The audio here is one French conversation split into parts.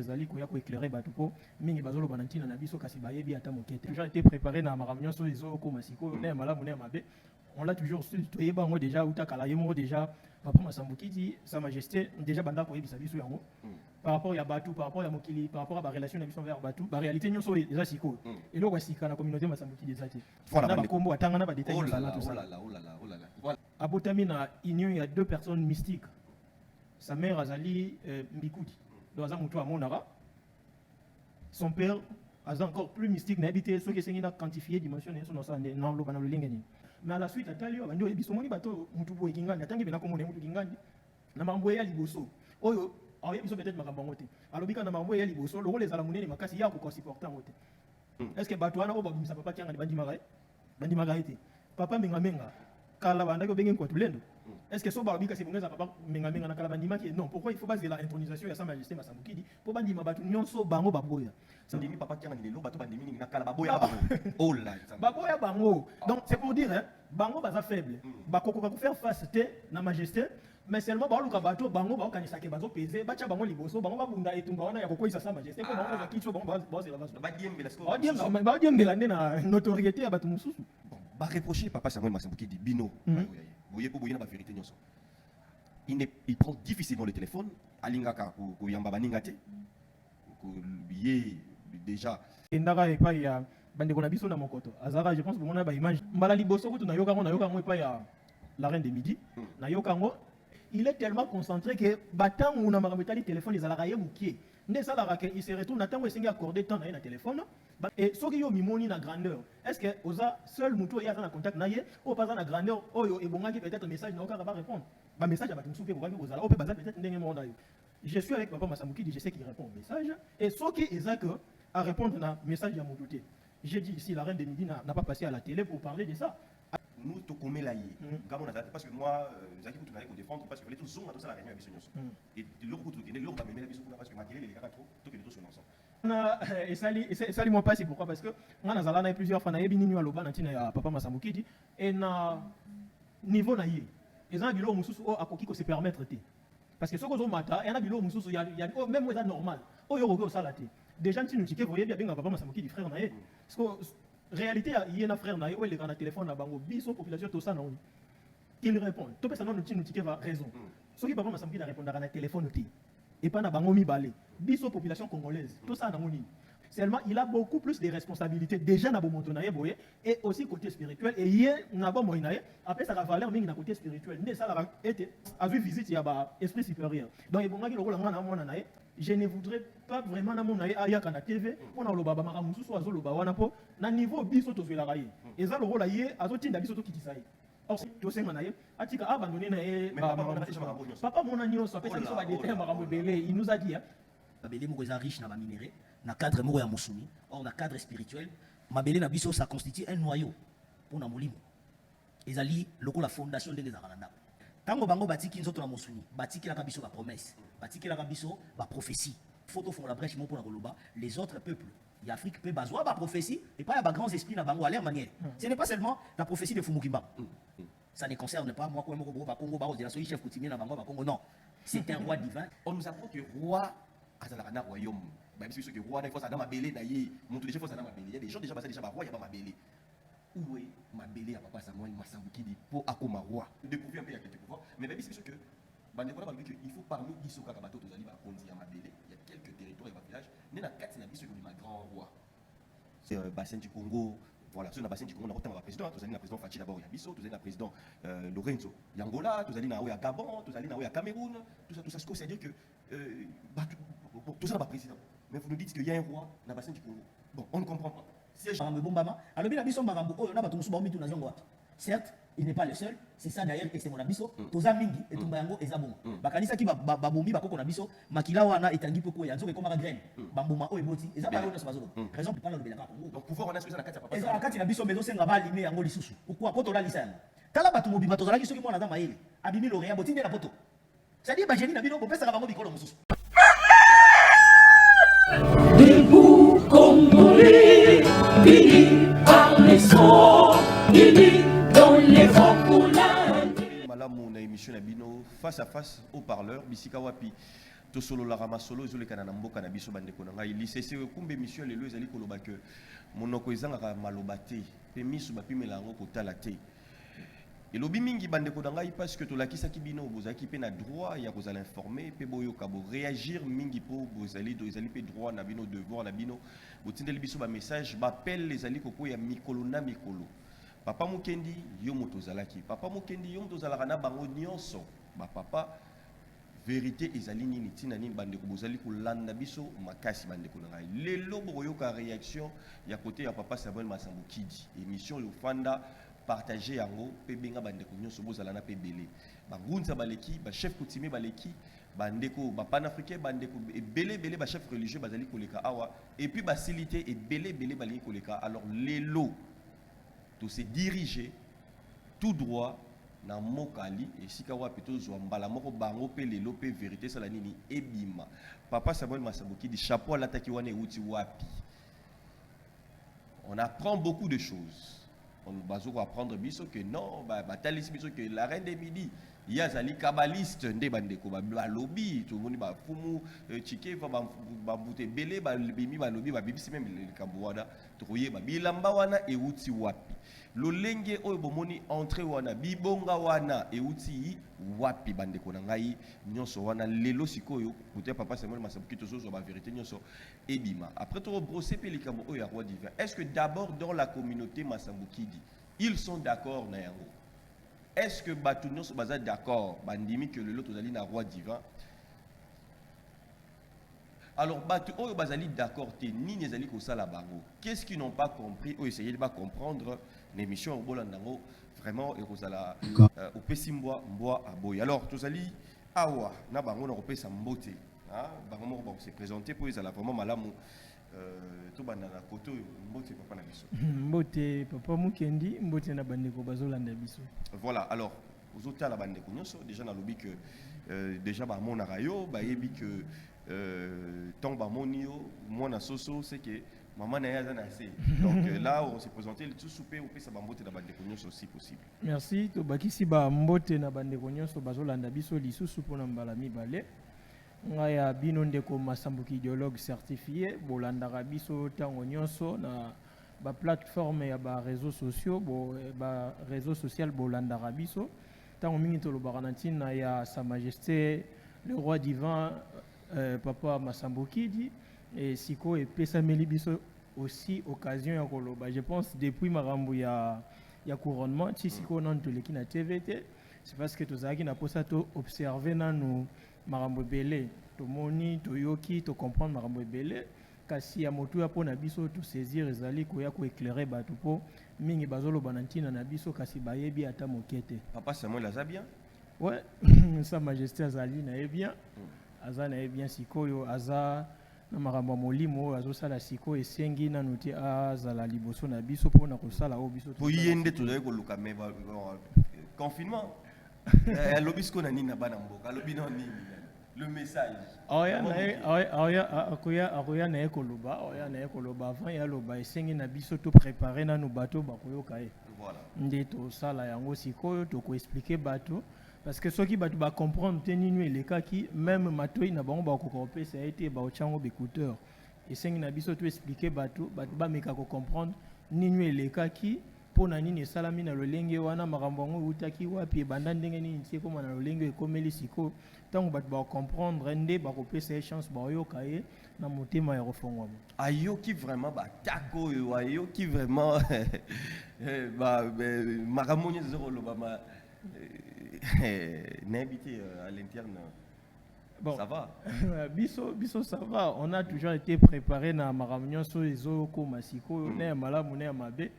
ezali koya ko éclairer bato po mingi bazolo banantina na biso kasi bayebi ata mokete. Déjà été préparé na makamyo so ezo ko masiko na malamu na mabe. On l'a toujours su toyeba ngo déjà uta kala yemo déjà papa Masambuki dit sa majesté déjà banda ko yebisa biso yango par rapport ya bato par rapport ya mokili par rapport à ba relation na biso vers bato ba réalité nyonso eza siko et lo wasika na communauté Masambuki des ati na ba kombo atanga na ba détails oh là là oh là là oh là là oh là là voilà abotami na union il y a deux personnes mystiques sa mère Azali Mbikudi donc aza muto amonara son père aza encore plus mystique na habité ceux qui sengi na quantifier dimension na son sande na lo bana lo lingeni mais à la suite atali yo bandi oyebi somoni bato mutu boye kingandi atangi bena komona mutu kingandi na mambo ya liboso oyo ayebi so peut-être makambo ngote alobika na mambo ya liboso lo les ala munene makasi ya ko supporter ngote est-ce que bato wana obabimisa papa kianga bandi magaite papa menga kala banda ko bengen ko tulendo est-ce que so balobika si bongeza papa menga na kala bandi maki non pourquoi il faut baser la intronisation ya sa majesté Masambuki dit pour bandi mabatu nyonso bango baboya ça dit papa kianga ni lo bato bandi mini na kala baboya bango oh là baboya bango donc c'est pour dire hein bango baza faible bakoko ko faire face te na majesté mais seulement baluka bato bango ba kanisa ke bazo peser bacha bango liboso bango babunda etumba wana ya kokoisa sa majesté ko bango za kitso bango bazela baso ba diembela sko ba diembela ndena notoriété ya bato mususu ba reprocher papa Samuel Masambuki dit bino voyez pour boyena ba vérité nyonso il prend difficilement le téléphone alingaka ko yamba baninga te ko biye déjà endaka epa ya bande kona biso na mokoto azaka je pense que mona ba image mbala liboso ko na yoka ngo epa ya la reine de midi na yoka ngo il est tellement concentré que batang ou na makameta li téléphone les alaka ye mukie nde ça il se retourne attend esengi accorder temps na téléphone et soki yo mimoni na grandeur est-ce que oza seul muto ya na contact na ye o pas na grandeur oyo ebongaki peut-être message na okaka ba répondre ba message ya batumsu pe bobaki ozala o pe baza peut-être ndenge monde ayo je suis avec papa Masambuki je sais qu'il répond au message et soki ezaka à répondre na message ya muto te j'ai dit ici la reine de midi n'a pas passé à la télé pour parler de ça nous to komela ye gamona parce que moi zaki kutu na ko défendre parce que les tous zonga to ça la réunion avec nyonso et le kutu kene le ba memela biso parce que makele les kaka trop to que les tous sont ensemble na et moi pas c'est pourquoi parce que on a zalana plusieurs fois na yebi nini aloba na tina ya papa Masambuki dit et na niveau na ye ezana bilo mususu o akoki ko se permettre te parce que soko zo mata yana bilo mususu ya même ça normal o yo ko sala te déjà ntinu tike voyez bien papa Masambuki dit frère na ye parce que réalité il y a un frère na yo il est dans le téléphone na bango biso population to ça na on il répond to personne non ntinu tike va raison ce qui papa Masambuki na répondre na téléphone te et pas na bango mi balé biso population congolaise tout ça na moni seulement il a beaucoup plus de responsabilités déjà na bomoto na ye boye et aussi côté spirituel et hier na ba moina après ça la valeur mingi na côté spirituel ne ça la été a vu visite ya ba esprit supérieur donc ebongaki lokola ngana mona na ye je ne voudrais pas vraiment na mona ye ayaka na TV on a loba ba makamu susu azo loba wana po na niveau biso to zwela ye eza lokola ye azo tinda biso to kitisa ye or to senga na ye atika abandonné na ye papa mona nyonso après ça ba détail makamu belé il nous a dit babele moko eza riche na ba minéraux na cadre moko ya musuni or na cadre spirituel mabele na biso ça constitue un noyau pour na molimo ezali lokola fondation ndenge ezalaka na ndako tango bango batiki nzoto na musuni batikilaka biso ba promesse batikilaka biso ba prophétie faut ofongola la brèche mo pour na koloba les autres peuples ya Afrique peut bazwa ba prophétie et pas ya ba grands esprits na bango à leur manière ce n'est pas seulement la prophétie de Fumukimba ça ne concerne pas moi ko moko ba Congo ba ozela so chef coutumier na bango ba Congo non c'est un roi divin on nous apprend que roi azalaka na royaume ba biso que roi na faut ça dans mabele na ye monto déjà faut ça dans mabele il y a des gens déjà déjà ba roi ya ba mabele où est mabele ya papa Samuel Masambuki dit pour akoma roi découvrir un peu ya quelque pouvoir mais ba biso que bande ko ba que il faut parmi biso kaka bato tozali ba konzi ya mabele il y a quelques territoires et ba village né na kati na biso que ma grand roi c'est bassin du Congo voilà sur la bassin du Congo on a autant président tozali na président Fachi d'abord ya biso tozali na président Lorenzo Yangola tozali na ya Gabon tozali na ya Cameroun tout ça ce que c'est dire que tout ça pas président mais vous nous dites qu'il y a un roi dans le bassin du Congo bon on ne comprend pas c'est Bombama alors bien la biso makambo oyo na bato musu ba mitu na zongo certes il n'est pas le seul c'est ça d'ailleurs que c'est mon abiso toza mingi et tumba yango ezabongo bakanisa ki babombi bakoko na biso makila wana etangi poko ya nzoke komaka graine bambuma oyo eboti ezaba oyo na bazolo raison pour pas le belaka Congo donc pouvoir on a ce que ça na kati ya papa ezala kati na biso mezo senga ba limé yango lisusu pourquoi poto la lisa yango tala bato mobimba tozala ki soki mwana za maele abimi l'oréa botinde na poto ça dit ba génie na bino bopesa bango bikolo mususu debout Congolais unis par les sons unis dans les vents pour la malamu na émission na bino face à face au parleur bisika wapi to solo la ramasolo ezole kana na mboka na biso bandeko na ngai lisese kumbe mission lelo ezali koloba que monoko ezanga maloba te pe miso bapimela yango kotala te elobi mingi bandeko na ngai parce que tolakisaki bino bozalaki pe na droit ya kozala informer pe boyoka bo réagir mingi po bozali pe droit na bino devoir na bino botindeli biso ba message bapel ezali kokoya mikolo na mikolo papa Mukendi yo moto zalaki papa Mukendi yo moto zalaka na bango nyonso ba papa vérité ezali nini tina nini bandeko bozali kolanda biso makasi bandeko na ngai lelo boyoka réaction ya côté ya papa Samuel Masambokidi émission yo fanda partager yango pe benga bandeko nyonso bozala na pe belé bangunza baleki ba chef coutumier baleki bandeko ba panafricain bandeko belé ba chef religieux bazali koleka awa et puis ba silité et belé baleki koleka alors lelo to se diriger tout droit na mokali et sika wapi tozwa mbala moko bango pe lelo pe vérité sala nini ebima papa Samuel Masambokidi chapeau alataki wana euti wapi on apprend beaucoup de choses on va apprendre biso que non batalis biso que la reine des midi yazali kabbaliste nde bandeko ba lobby tout le monde ba fumu chike ba bute belé ba bimi ba lobby ba bibisi même le kamboada toye ba bilamba wana euti wapi lolenge oyo bomoni entrée wana bibonga wana euti wapi bandeko na ngai nyonso wana lelo sikoyo kote papa Samuel Masambokidi tozo ba vérité nyonso ebima après to brosser pe likambo oyo ya roi divin est-ce que d'abord dans la communauté Masambokidi ils sont d'accord na yango est-ce que bato nyonso baza d'accord bandimi que lelo tozali na roi divin alors bato oyo bazali d'accord te nini ezali kosala bango qu'est-ce qu'ils n'ont pas compris ou essayer de pas comprendre l'émission Bolandango vraiment et kozala opesi mboa aboy alors tozali awa na bango na kopesa mbote hein bango moko ba se présenter pour ezala vraiment malamu to banda na koto mbote papa na biso mbote papa Mukendi mbote na bandeko bazolanda biso voilà alors ozota la bandeko nyonso déjà na lobi que déjà ba mona rayo ba yebi que tant ba monio mona soso c'est que maman na yaza na se donc là on s'est présenté le tout souper au pesa bambote na bandeko nyonso aussi possible merci to bakisi ba mbote na bandeko nyonso bazolanda biso lisusu pona mbala mibale ngaya bino ndeko Masambokidi idéologue certifié bolandaka biso tango nyonso na ba plateforme ya ba réseaux sociaux ba réseau social bolandaka biso tango mingi tolobaka na ntina ya sa majesté le roi divin papa Masambokidi et siko et pesameli biso aussi occasion ya koloba je pense depuis makambo ya couronnement ti siko nan toleki na TVT c'est parce que tozalaki na posa to observer nanu makambo belé to moni to yoki to comprendre makambo belé kasi ya motu ya pona biso to saisir ezali ko ya ko éclairer bato po mingi bazoloba na ntina na biso kasi bayebi ata mokete papa Samuel aza bien ouais sa majesté azali na ye bien aza na ye bien sikoyo aza na makambo molimo azosala siko esengi nanu te azala liboso na biso pona kosala o biso po yende tozali koluka me confinement lobisko na nini na bana mboka lobi na nini le message akoya na ye koloba avant ya loba esengi na biso to préparer nanu bato bakoyoka ye voilà nde tosala yango sikoyo tokoexplike bato parce que soki bato ba comprendre te nini elekaki même matoi na bango bakokopesa ete baochango bécouteur esengi na biso to expliquer bato bameka ko comprendre nini elekaki pona nini esalami na lolenge wana makambo yango eutaki wapi ebanda ndenge nini tie koma na lolenge ekomeli siko ntango bato bakocomprendre nde bakopesa ye chance baoyoka ye na motema ya kofongwama ayoki vraiment batako oyo ayoki vraiment makambo nyonso ezokoloba n'habité à l'interne. Bon, ça va. Biso ça va. On a toujours été préparé na makamnyo so ezoko masiko na malamu na mabe.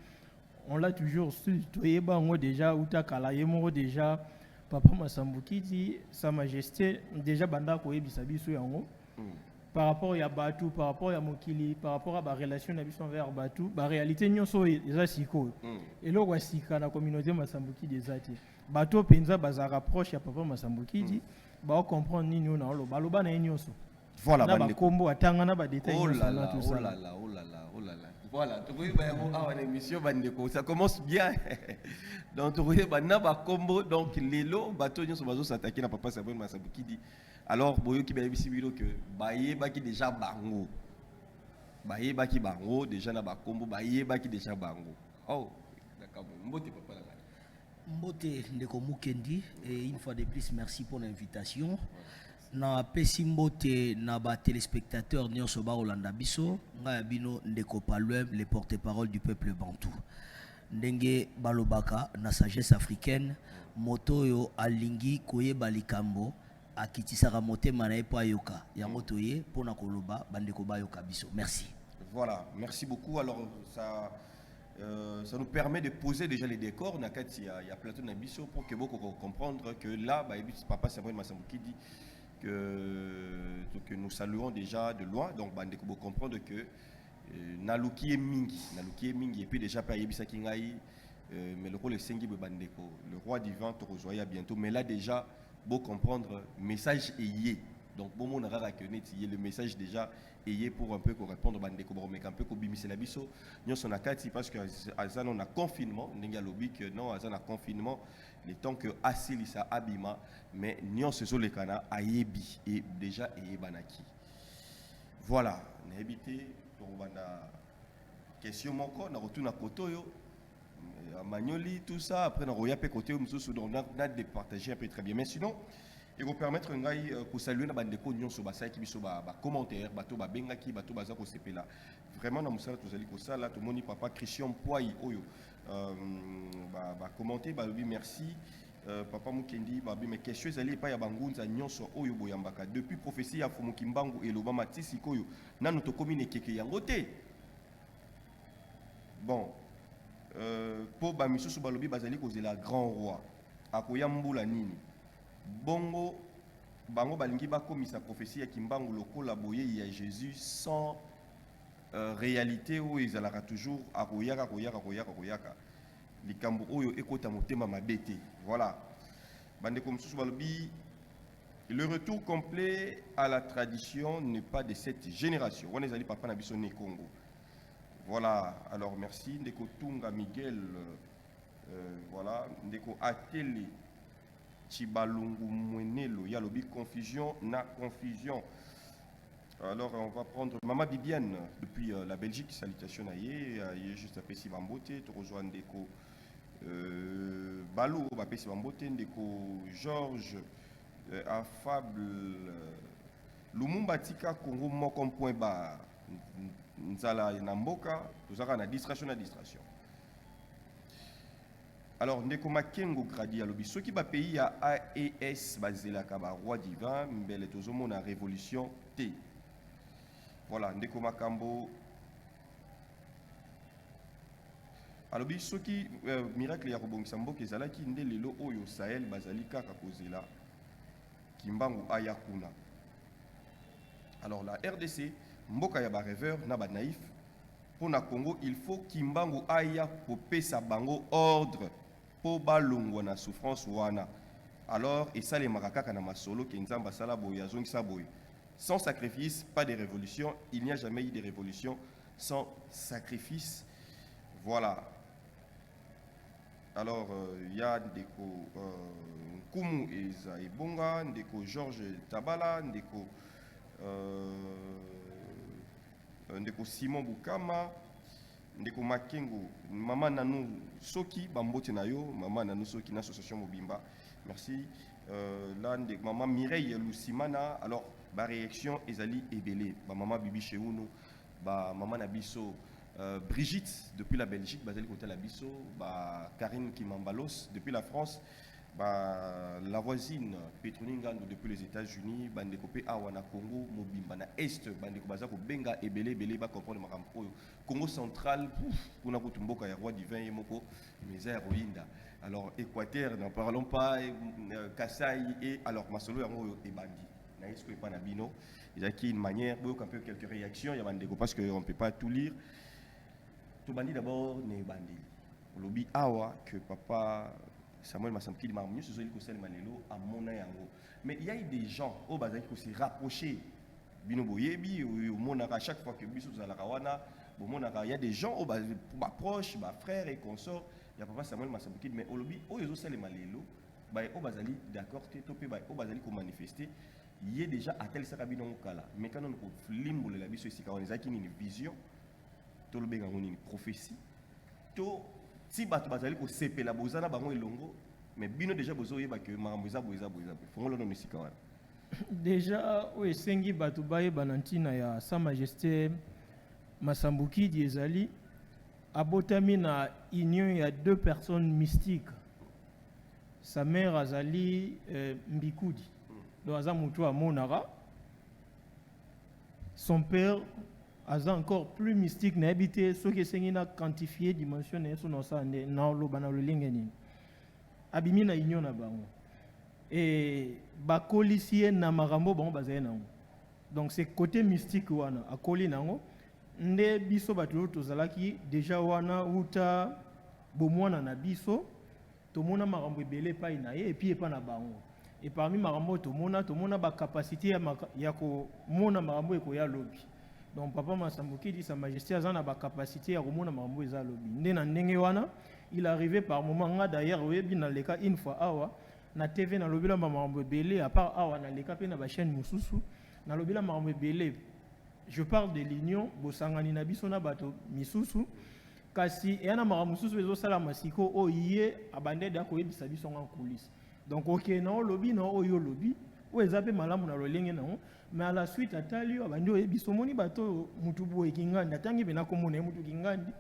On l'a toujours su. Toyeba ngo déjà utakala yemo déjà papa Masambokidi sa majesté déjà banda ko yebisa biso yango. Par rapport ya batu, par rapport ya mokili, par rapport à ba relation na biso envers batu, ba réalité nyonso eza siko. Et lo kwa sika na communauté Masambokidi ezati. Bato penza baza rapproche ya papa Masambokidi ba comprendre nini on a loba na nyonso voilà ba kombo atanga na ba détails oh là là voilà tu vois ba yango awa na émission bandeko ça commence bien donc tu vois ba na ba kombo donc lelo bato nyonso bazo s'attaquer na papa Samuel Masambokidi Alors boyo ki bayebisi bino que bayebaki déjà bango. Bayebaki bango déjà na bakombo bayebaki déjà bango. Oh, d'accord. Mbote papa là. Mbote Ndeko Mukendi, et une fois de plus, merci pour l'invitation. Na pesi mbote na ba téléspectateurs nyonso ba Olanda biso, nga bino Ndeko Palwem, le porte-parole du peuple bantou. Ndenge balobaka na sagesse africaine, moto yo alingi koyeba likambo akitisaka motema na ye po ayoka. Yango toye pona koloba bandeko bayoka biso. Merci. Voilà, merci beaucoup. Alors ça nous permet de poser déjà les décors. Il y a Plateau Nabiso pour que beaucoup comprendre que là, Papa Samuel Massambouki dit que nous saluons déjà de loin. Donc, Bandeko comprendre que Naluki est Mingi, et puis déjà pas Yebisa Kingaï, mais le rôle est Sengi Bandeko, le roi divin Torozoya bientôt. Mais là déjà, beau comprendre, message est yé. Donc, bon, on a le message déjà est pour un peu répondre bandeko mais un peu kobimise la biso nous on a kati parce que azan on a confinement n'enga lobby que non azan a confinement les temps que asilisa abima mais nous se zo le kana ayebi et déjà et banaki voilà n'habité pour bana question moko na retourna kotoyo Magnoli tout ça après na roya pe côté mususu donc on a départager un peu très bien mais sinon et vous permettre de saluer les bandeko nyonso basai ki biso ba commentaire bato ba bengaki bato baza ko sepela vraiment na musala tozali ko sala to moni papa Christian Poy oyo ba commenter ba lui merci papa Mukendi ba bi mes questions ezali pa ya bangunza nyonso oyo boyambaka depuis prophétie ya Fumu Kimbangu et Loba Matisi koyo nanu to commune keke yango te bon po ba misusu balobi bazali ko zela grand roi akoya mbula nini bongo bango balingi bakomisa prophétie ya Kimbangu lokola boye ya Jésus sans réalité où ils allara toujours akoyaka likambo oyo ekota motema mabete voilà bande comme sous balobi le retour complet à la tradition n'est pas de cette génération on ezali papa na biso ne Congo voilà alors merci ndeko Tunga Miguel voilà ndeko Ateli Chibalungu Mwenelo, Yalobi, confusion, na confusion. Alors on va prendre Maman Bibiane depuis la Belgique, salutations à Yé, juste après Sibambote, tu rejoins Ndeko Balou, Bapé Sibambote, Ndeko Georges, Affable, Lumumba Tika, Congo Mokom point bas, Nzala Namboka, tout ça, on a distraction. Alors, ndeko Makengo Gradi alobi soki ba pays ya AES bazelaka ba roi divin mbele tozomo na révolution T. Voilà, ndeko Makambo alobi soki miracle ya kobongisa mboka ezalaki nde lelo oyo Sahel bazali kaka kozela Kimbangu ayakuna. Alors la RDC mboka ya ba rêveur na ba naïf pour na Congo il faut Kimbangu aya kopesa bango ordre po balongwa na souffrance wana alors et ça les marakaka na masolo ke nzamba sala boye azongisa boye sans sacrifice pas de révolution il n'y a jamais eu de révolution sans sacrifice voilà alors il y a ndeko Nkumu eza ebonga ndeko Georges Tabala ndeko Simon Bukama ndeko Makengo mama nanu soki bambote na yo mama nanu soki na association Mobimba merci là ndeko mama Mireille Lusimana alors ba réaction ezali ebele ba mama bibi chez uno ba mama na biso Brigitte depuis la Belgique bazali côté la biso ba Karine Kimambalos depuis la France ba la voisine Petroni Ngando depuis les États-Unis bandeko pe awa na Congo Mobimba na Est bandeko baza ko benga ebele ba comprendre makambo oyo Congo central kuna kutumboka ya roi divin yemoko mais ya Rwanda alors Équateur n'en parlons pas Kasai et alors masolo yango e bandi na est-ce que pas na bino il y a qui une manière un peu quelques réactions il y a bandeko parce que on peut pas tout lire tout bandi d'abord ne bandi lobby awa que papa Samuel Massambouki m'a mieux ce que c'est malelo à mon yango mais il y a des gens au bazaki ko se rapprocher bino boyebi au monaka à chaque fois que biso za la kawana bon monaka il y a des gens au bas proches ba frères et consorts il y a papa Samuel Massambouki mais au lobby au yezo sale malelo ba au bazali d'accord te topé ba au bazali ko manifester il est déjà à tel saka bino kala mais quand on ko limbola la biso esika on ezaki une vision to le benga une prophétie to si bato bazali ko sepela bozana bango elongo mais bino déjà bozo yeba que makambo eza boza fongola no esika wana déjà oyo esengi bato bayeba ntina ya sa majesté Masambukidi ezali abotami na union ya deux personnes mystiques. Sa mère azali Mbikudi donc aza mutu amonara. Son père aza encore plus mystique na habité ce qui esengi na quantifier dimension na yeso na sande na loba na lolenge nini abimi na union na bango et bakolisie na makambo bango bazali nango donc c'est côté mystique wana akoli nango nde biso bato tozalaki déjà wana uta bomwana na biso tomona makambo ebele epai na ye epi epa na bango et parmi makambo tomona ba capacité ya komona makambo ekoya lobi donc papa Masambukidi sa majesté azana ba capacité ya komona makambo eza lobi nde na ndenge wana il arrivait par moment nga d'ailleurs oyebi na leka une fois awa na TV na lobila makambo ebele à part awa na leka pe na ba chaîne mususu na lobila makambo ebele. Je parle de l'union bosangani na biso na bato misusu kasi yana makambo mususu ezo sala masiko oye abande da ko yebisa biso en coulisses donc OK na lobi na oyo lobi o ezape malamu na lolenge na mais à la suite atali abande oyebiso moni bato mutu boye kingandi atangi bena komona mutu kingandi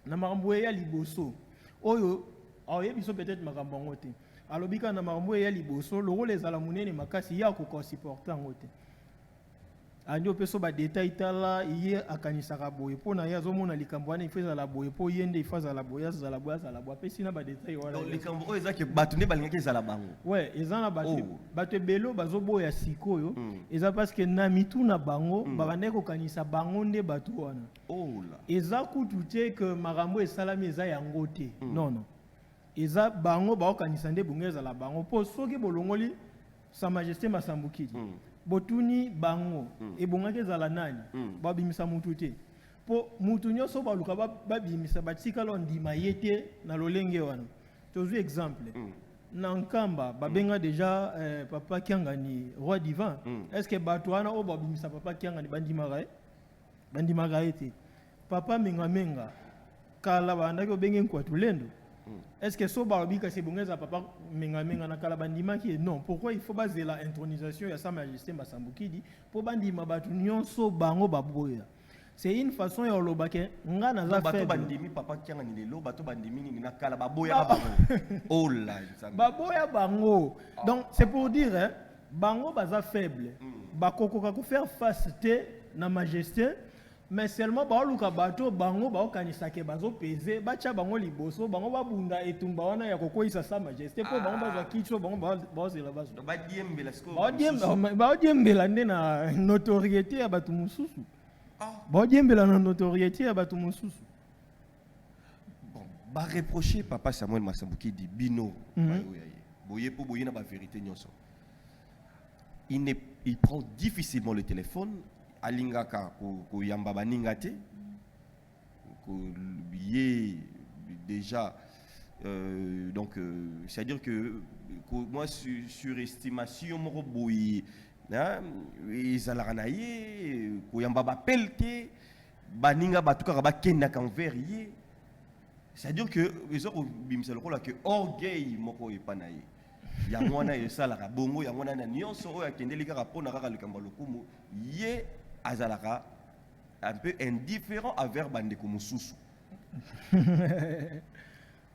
na makambo ya liboso oyo ayebiso peut-être makambo ngote alobika na makambo ya liboso loko lezala munene makasi ya ko supporter ngote andio peso ba détail tala iye akanisaka boye pona ya zomona likambo wana ifeza la boye po yende ifaza la boye za la boye pesi na ba détail wala donc likambo oyo ezaki bato nde balingaki ezala bango ouais ezana bato belo bazoboya sikoyo eza parce que na mitu na bango babande ko kanisa bango nde bato wana la eza kutu te que makambo esalami eza yango te non eza bango ba kanisa nde bungeza la bango po soki bolongoli sa majesté Masambukidi botuni bango ebongaki ezala nani babimisa mutu te po mutu nyonso baluka babimisa batika lo ndima ye te na lolenge wana tozwi exemple na nkamba babenga déjà papa Kiangani roi divin est-ce que bato wana o babimisa papa Kiangani bandimaka ye te papa menga kala bandaki obenge nkwatu lendo est-ce que so barabika c'est bongeza papa menga na kala bandima qui non pourquoi il faut baser la intronisation ya sa majesté Masambukidi pour bandima batu nyonso bango baboya c'est une façon ya lobake nga na za bato bandimi papa Kiangani lelo bato bandimi ni na kala baboya bango la baboya bango donc c'est pour dire hein, bango baza faible bakokoka ko faire face te na majesté mais seulement baoluka bato bango baokanisake bazo peser bacha bango liboso bango babunda etumba wana ya kokoisa sa majesté po bango bazwa kicho bango bazela bazo badiembela siko badiembela nde na notoriété ya bato mususu badiembela na notoriété ya bato mususu bon ba reprocher papa Samuel Masambukidi bino boye po boye na ba vérité nyonso il prend difficilement le téléphone alingaka ko yamba baninga te ko yé déjà donc c'est-à-dire que moi surestimation moko boye na ezalaka na ye ko yamba bapel te baninga batukaka bakendaka envers ye c'est-à-dire que ezoko bimisa lokola que orgueil moko epa na ye yango wana esalaka bongo yango wana nyonso oyo akendeli kaka mpona kaka likambo lokumu ye azalaka un peu indifférent envers bandeko mosusu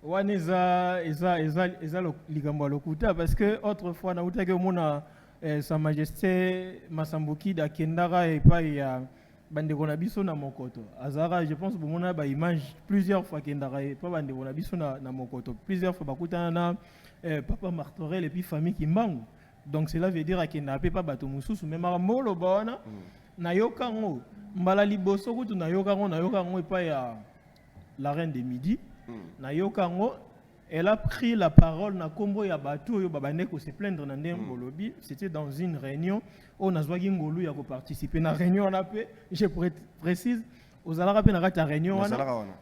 wana eza likambo lokuta parce que autrefois na utaki omona sa majesté Masambukidi akendaka epai ya bandeko na biso na mokoto azara je pense bomona ba image plusieurs fois kendaka epai bandeko na biso na mokoto plusieurs fois bakutana na papa Martorel et puis famille Kimbangu donc cela veut dire akenda pe pa bato mususu mais makambo lo baona na yokango mbala liboso kutu na yokango epai ya la reine de midi na yokango elle a pris la parole na kombo ya bato yo babande ko se plaindre na ndembo lobi c'était dans une réunion on a zwaki ngolu ya ko participer na réunion na pe je précise aux alara pe na kata réunion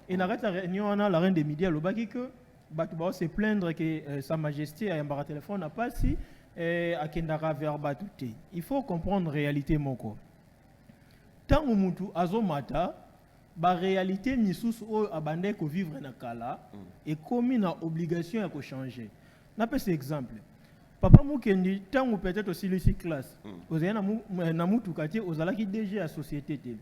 et na kata réunion na la reine de midi alobaki que bato ba se plaindre que sa majesté a yambara téléphone na pasi akendaka vers batu te. Il faut comprendre réalité moko. Tant mutu azomata ba réalité misusu oyo abandai ko vivre na kala et komi na obligation ya ko changer. Na pese exemple. Papa Mukendi tant peut-être aussi ici classe. Ozali na mutu kati ozalaki DG à société te.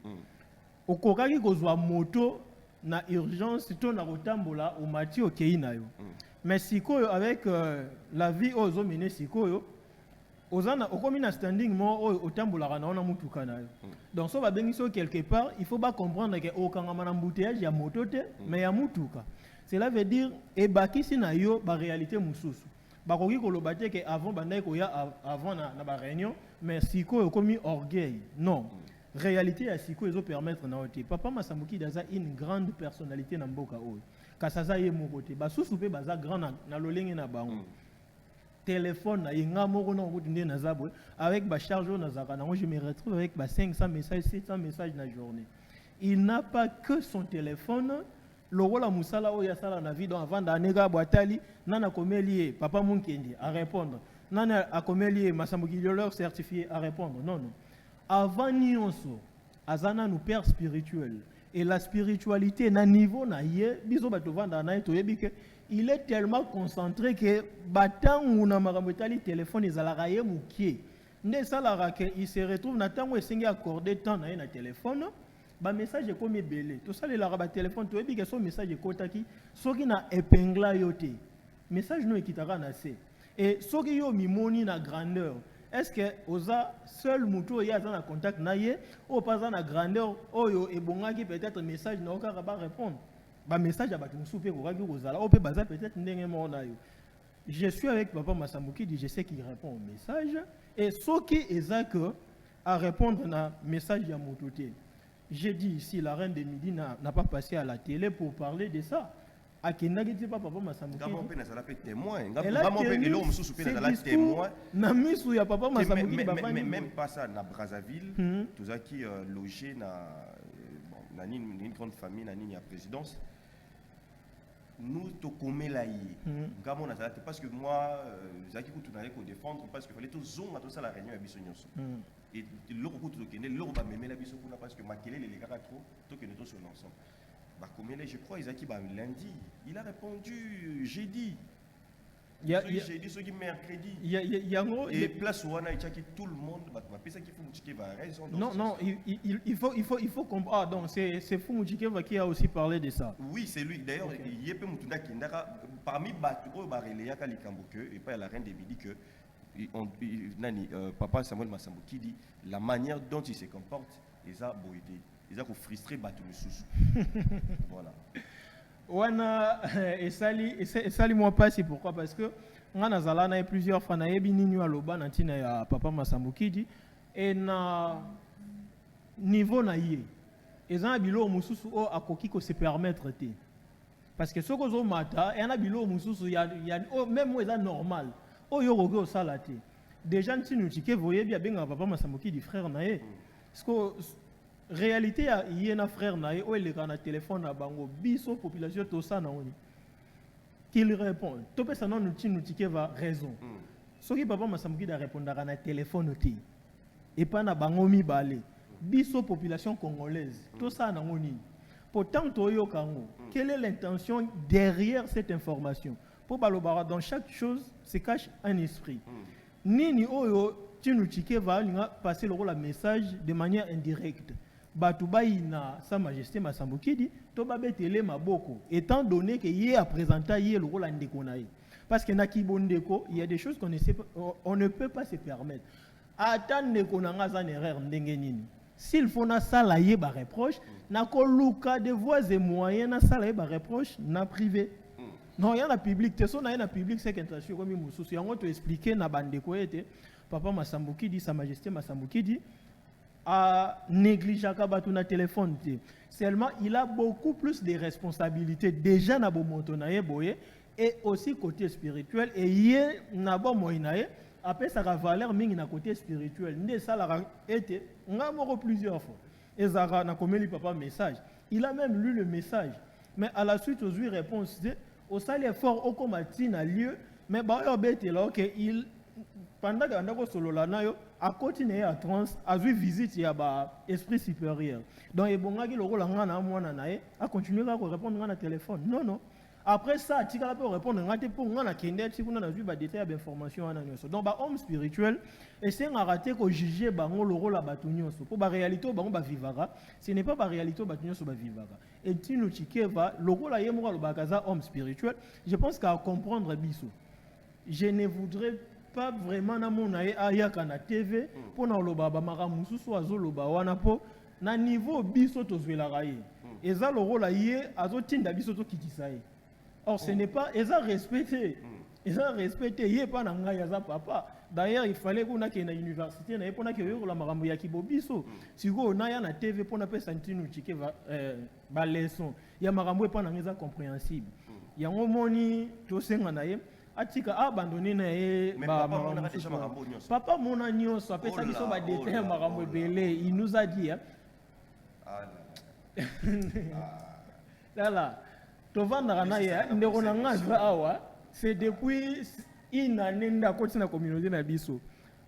Okokaki kozwa moto na urgence to na kotambola o mati okei na yo. Mais sikoyo avec la vie ozo mené sikoyo ozana okomi na standing mo otambola na ona mutuka na yo. Donc so ba bengiso quelque part, il faut pas comprendre que okangama na embouteillage ya moto te mais ya mutuka. Cela veut dire ebakisi na yo ba réalité mususu. Bakoki koloba te que avant bandai ko ya avant na ba réunion mais sikoyo komi orgueil. Non. Réalité ya sikoyo ezo permettre na ote. Papa Masambuki daza une grande personnalité na mboka oyo. Kasaza ye moko te. Basusu pe baza grand na lolenge na bango. Téléphone na yenga moko na ngotinde na zabwe avec ba chargeur na zaka na je me retrouve avec ba 500 messages 700 messages na journée. Il n'a pas que son téléphone. Logola musala oyo ya sala na vie donc avant d'anega boatali nana komeli papa Mukendi à répondre. Nana akomeli Masambuki leur certifié à répondre. Non non. Avant nyonso azana nous père spirituel et la spiritualité na niveau na ye biso bato vanda na to yebike il est tellement concentré que batangu na makamotali téléphone ezalaka ye mukie nde salara que il se retrouve na tango esengi accorder temps na ye na téléphone ba message comme belé to salela ba téléphone to yebike so message ekotaki soki na épingla yo te message no ekitaka na se et soki yo mimoni na grandeur. Est-ce que oza seul muto ya za na contact na ye ou pas na grandeur oyo ebongaki peut-être message na okaka ba répondre ba message ya batu musupe ko kaki kozala ou pe baza peut-être ndenge mo na yo. Je suis avec papa Masambuki dit je sais qu'il répond au message et soki ezaka à répondre na message ya mototé. J'ai dit ici la reine de midi n'a pas passé à la télé pour parler de ça. Akendaki ti papa Masambuki. Ngabo pe na sala pe témoin. Ngabo pe elo mususu pe na sala témoin. Na misu ya papa Masambuki même pas ça na Brazzaville, tozaki logé na na une grande famille na nini ya présidence. Nous to komela yi. Ngamo na sala parce que moi zaki ko tunale ko défendre parce que fallait to zonga to sala réunion ya biso nyonso. Et loko ko to kende loko ba memela biso kuna parce que makelele les kaka trop to kende to sur l'ensemble. Je crois Isaki lundi, il a répondu jeudi. Jeudi, ce qui mercredi. Et place où on a tout le monde, raison. Non, il faut comprendre. Ah, donc c'est Fumujikeva qui a aussi parlé de ça. Oui, c'est lui. D'ailleurs, il y a parmi et pas la reine des Midi que papa Samuel Masambuki dit la manière dont il se comporte, ils ont boité. Ils ont frustré Batu Moussous. Voilà. Wana esali moi pas c'est pourquoi parce que on a zalana plusieurs fois na yebi nini aloba na tina ya papa Masambuki dit et na niveau na yé ezana bilo mususu o akoki ko se permettre te parce que soko zo mata et na bilo mususu ya même moi ça normal o yo rogo sala te déjà ntinu tike voye bien benga papa Masambuki dit frère na ye parce que réalité il y a un frère naé ou il est dans téléphone na bango biso population to ça na oni qu'il répond to pe ça non nous tike va raison ce qui papa Masambuki da répondre na téléphone ti et pas na bango mi balé biso population congolaise to ça na oni pourtant to yo kango quelle est l'intention derrière cette information pour balobara dans chaque chose se cache un esprit nini oyo tinu tike va passer le rôle à message de manière indirecte. Batoubaï na Sa Majesté Masambuki dit to babetele maboko étant donné que yé a présenté le rôle andekonaï parce que na kibondeko il y a des choses on ne peut pas se permettre attendre qu'on a une erreur ndenge nini s'il faut na sala yé ba reproche na ko luka de voies et moyens na sala yé ba reproche na privé non il y a na public te so na na public c'est qu'intention comme mususu yango to expliquer na bandeko ete papa Masambuki dit Sa Majesté Masambuki dit à négliger na téléphone. Seulement, il a beaucoup plus de responsabilités déjà na bomontonaye boye et aussi côté spirituel et yé na bo moinaye après ça va valeur mingi na côté spirituel. Ndé ça la été ngamoro plusieurs fois. Et Zara na komeli papa message. Il a même lu le message. Mais à la suite aux 8 réponses au sali effort au comati na lieu mais ba yo bete là que il pendant que andako solola nayo a continuer à trans a vu visite ya ba esprit supérieur donc et bongaki lokola ngana mwana nae a continuer à répondre ngana téléphone non après ça tika peut répondre ngate pour ngana kende tikuna na vu ba détail d'information ana nyonso donc ba homme spirituel et c'est nga raté ko juger bango lokola batu nyonso pour ba réalité bango ba vivara ce n'est pas ba réalité batu nyonso ba vivara et tinu tikeva lokola yemo lo bakaza homme spirituel je pense qu'à comprendre biso je ne voudrais pas vraiment na mona ayaka na TV pour na loba ba maramususu azoloba wana po na niveau biso tozwelaka ye eza lokola ye azotinda biso to kitisa ye. Or ce n'est pas eza respecté ye pa na ngai eza papa d'ailleurs il fallait qu'on a que na université na epona ke yo la marambo ya kibobiso siko na ya na TV pona pe santinu chike ba leçon ya marambo pa na ngeza compréhensible yango moni to senga na ye atika abandonné na ye ba marambo papa mona nyonso apesa biso ba détail marambo ebele il nous a dit là tovanda na ye ndeko na ngaza awa c'est depuis une année ndako tina communauté na biso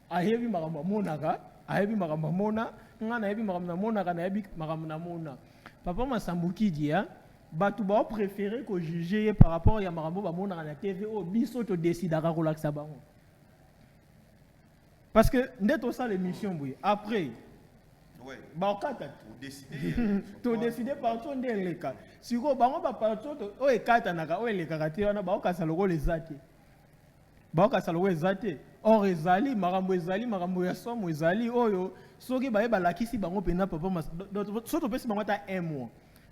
ayebi makambo monaka ayebi makambo mona ngana ayebi makambo monaka na ayebi makambo mona papa Masambukidi ya batu ba préférer ko juger par rapport ya makambo ba monaka na TV o biso to décidera relaxa bango parce que ndeto ça l'émission boui après ouais ba okata to décider partout ndeleka siko bango ba partout o ekata naka o eleka te wana ba okasa loko les ate ba okasa loko ezate or ezali makambo ya somo ezali oyo soki ba lakisi bango pena papa soto pesi bango ta un mois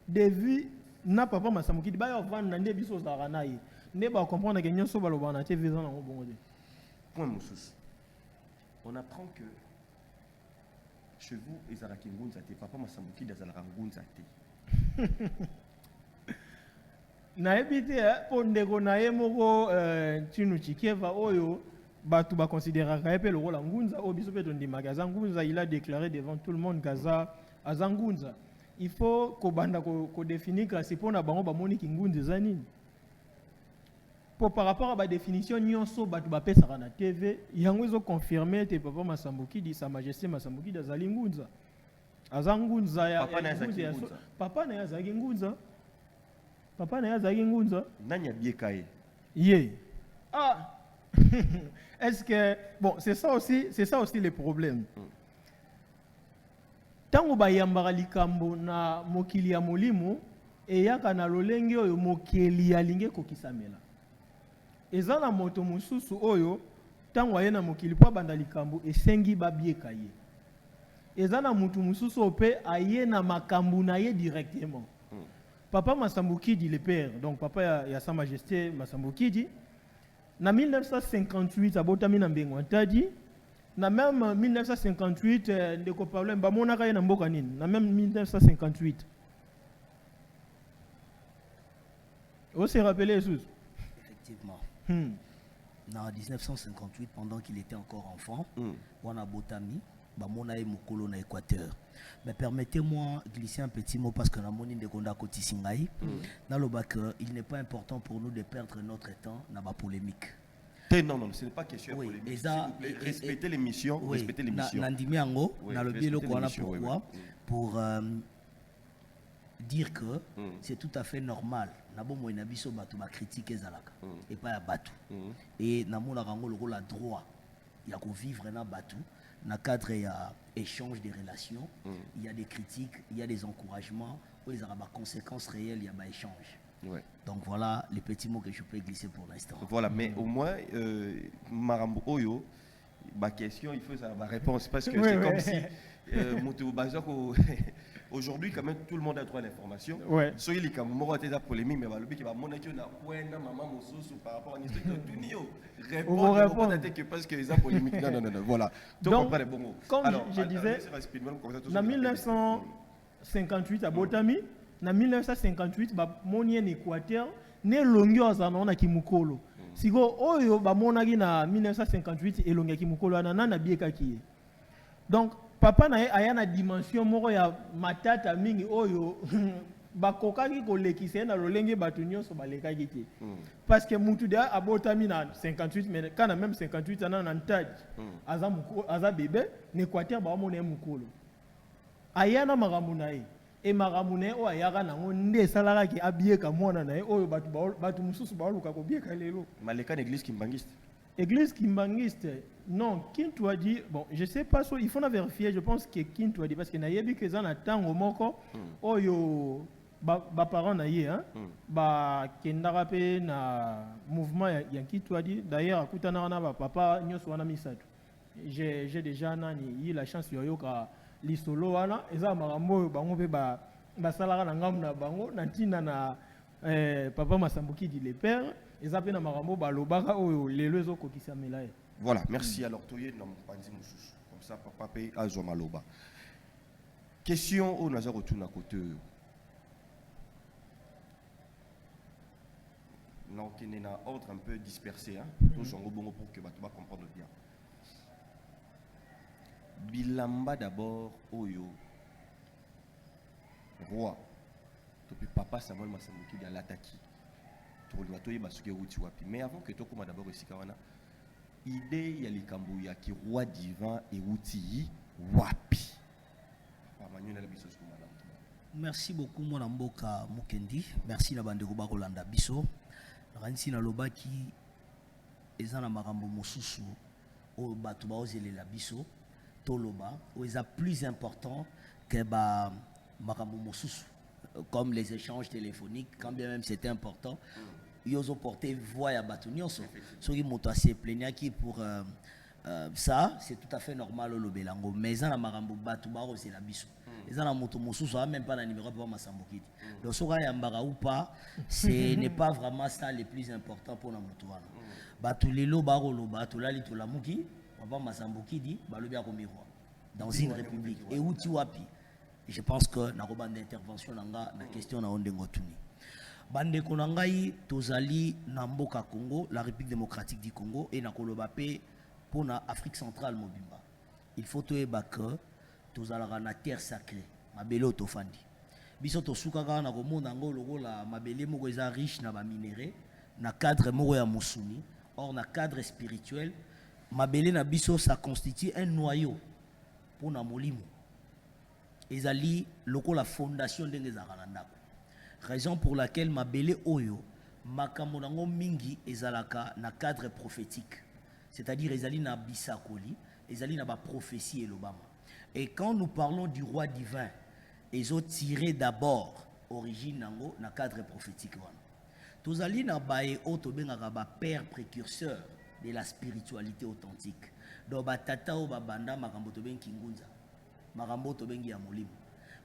de vie na papa Masambukidi ba yo vendre na nde biso za na ye ne ba comprendre que nyonso ba loba na TV za na bongo de point mususu on apprend que chez vous ezalaki ngunza te papa Masambukidi azalaka ngunza te na ebite po ndeko na ye moko tinu chikeva oyo batu ba considéraka pe le rôle ngunza o biso pe ndimaka za ngunza il a déclaré devant tout le monde kaza azangunza il faut ko banda ko définir que c'est pour na bango ba moni ki ngunza za nini pour par rapport à la définition nyonso batu ba pesa na TV yango izo confirmer te papa Masambukidi sa majesté Masambukidi azali ngunza azangunza ya papa na yazaki ngunza papa na yazaki ngunza nani abieka ye est-ce que bon c'est ça aussi le problème tango bayambaka likambo na mokili ya molimo eyaka na lolenge oyo mokili alinge kokisamela eza na moto mususu oyo tango aye na mokili po banda likambo esengi babieka ye eza na mutu mususu pe aye na makambo na ye directement papa Masambukidi le père donc papa ya sa majesté Masambukidi na 1958 abotami na mbengo ntadi na même 1958 ndeko problème ba monaka ye na mboka nini na même 1958 on se rappelle Jesus effectivement en 1958 pendant qu'il était encore enfant on a botami ba mona ye mokolo na Équateur. Mais permettez-moi de glisser un petit mot parce que la monine de Gonda Kotisingaï, dans le bac, il n'est pas important pour nous de perdre notre temps dans la polémique. Non, ce n'est pas question de polémique. S'il vous plaît, respectez l'émission. Oui, respectez l'émission. Nandimi Ango, dans le biais pourquoi pour dire que c'est tout à fait normal. Nabo mo inabiso batu ba critiquer zalaka et pas ya batu. Et namo la rango le la droit. Il y a qu'on vivre na batu. Dans le cadre il y a échange des relations, il y a des critiques, il y a des encouragements, il y a des conséquences réelles, il y a des échanges. Ouais. Donc voilà les petits mots que je peux glisser pour l'instant. Voilà, mais au moins, Marambo Oyo, ma question, il faut savoir ma réponse parce que c'est comme si aujourd'hui, quand même, tout le monde a droit à l'information. Soyez les cas, moi, j'ai des polémiques, mais le but qui va monter na kuenda maman mosusu par rapport à une histoire de Tunio. Répondre parce que les polémiques. Non, voilà. Donc, comme alors, je disais, en 1958 à Botami, en 1958, moni en Équateur, né longyo azana na kimukolo. Siko oyo ba monaki na 1958 et longyo kimukolo anana na bieka kiye. Donc papa na aya na dimension moko ya matata mingi oyo bakokaki kolekisa na lolenge bato nyonso balekaki te parce que mutu de abotami na 58 mais kana même 58 ana na ntadi aza bébé n'Équateur baomona ye mokolo aya na makambo na ye e makambo na ye oyo ayaka nango nde esalakaki abieka mwana na ye oyo bato mosusu baoluka kobieka lelo maleka na église kimbangiste. Église kimbangiste, non, Kintu a dit, bon, je sais pas, il faut la vérifier, je pense que Kintu a dit, parce que na yebi que zana tango moko, oyo, ba parents na ye, hein, ba kendara pe na mouvement ya Kintu a dit, d'ailleurs, akutana na ba papa nyoso wana misatu. J'ai déjà eu la chance yo ka lisolo wana, eza marambo bango pe ba salara na ngamu na bango, na ntina na papa Masambuki dit le père. Voilà, merci. Alors, Toye, comme ça, papa paye à Zomaloba. Question au Nazar retourne à côté. Non, qui est un ordre un peu dispersé, hein. Tous sont bon pour que tu vas comprendre bien. Bilamba d'abord, Oyo, roi, depuis papa Samuel Masambuki de l'attaque. Mais avant que tu commences d'abord ici, idée ya likambo ya ki roi divin et outil wapi. Merci beaucoup mon mboka Mukendi. Merci na bande ko bakolanda biso. Ransi na lobaki ezana makambo mosusu o batu ba ozelela biso toloba o eza plus important que ba makambo mosusu comme les échanges téléphoniques quand bien même c'était important. Ils ont porté voix à Batunioso. Ceux qui m'ont assez plaigné qui pour ça, c'est tout à fait normal au Belango. Mais ils ont la marambo Batubaro, c'est la bisou. Ils ont la moto Moussou, ça même pas la numéro pour Massambokiti. Donc, ce Yambara ou pas, ce n'est pas vraiment ça le plus important pour la moto. Batulelo Barolo, Batulali Tulamuki, Papa Massambokiti, Balobia Romiro. Dans une république. Et où tu wapi? Je pense que na roban d'intervention, na question na Ondengotuni. Bande konangai tozali na mboka Congo, la République démocratique du Congo et na koloba pe pour na Afrique centrale mobimba. Il faut toyeba que tozala na terre sacrée, mabele otofandi. Biso tosuka na komona ngo logo la mabele moko eza riche na ba minéraux, na cadre moko ya musuni, or na cadre spirituel, mabele na biso ça constitue un noyau pour na molimo. Ezali loko la fondation ndenge za kanandako. Raison pour laquelle mabele oyo makambo nango mingi ezalaka na cadre prophétique, c'est-à-dire ezali na bisakoli, ezali na ba prophétie elobama. Et quand nous parlons du roi divin, ils ont tiré d'abord origine nango na cadre prophétique wana. Tozali na bae oto bengaka ba père précurseur de la spiritualité authentique. Do ba tata o babanda makambo to bengi ngunza, makambo to bengi ya molimo.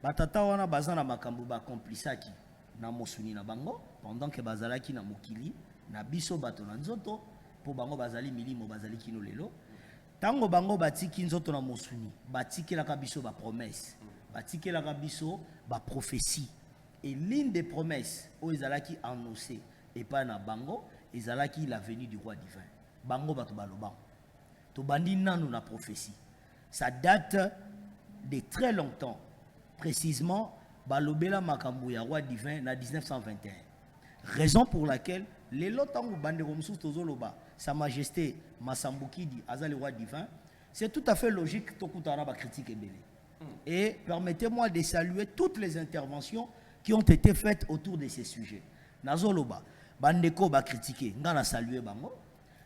Ba tata wana bazana makambo ba complisaki na mosuni na bango pendant que bazalaki na mokili na biso bato na nzoto po bango bazali milimo bazali kino lelo tango bango batiki nzoto na mosuni batikelaka biso ba promesse batikelaka biso ba prophétie et l'une des promesses o ezalaki annoncé et pas na bango ezalaki la venue du roi divin bango bato baloba to bandi nanu na prophétie ça date de très longtemps précisément balobela makambo ya roi divin na 1921. Raison pour laquelle les lotango bande komsu tozoloba sa majesté Masambuki dit azali roi divin, c'est tout à fait logique tokutana ba critique ebele. Et permettez-moi de saluer toutes les interventions qui ont été faites autour de ces sujets. Nazoloba bandeko ba critiquer ngana saluer bango,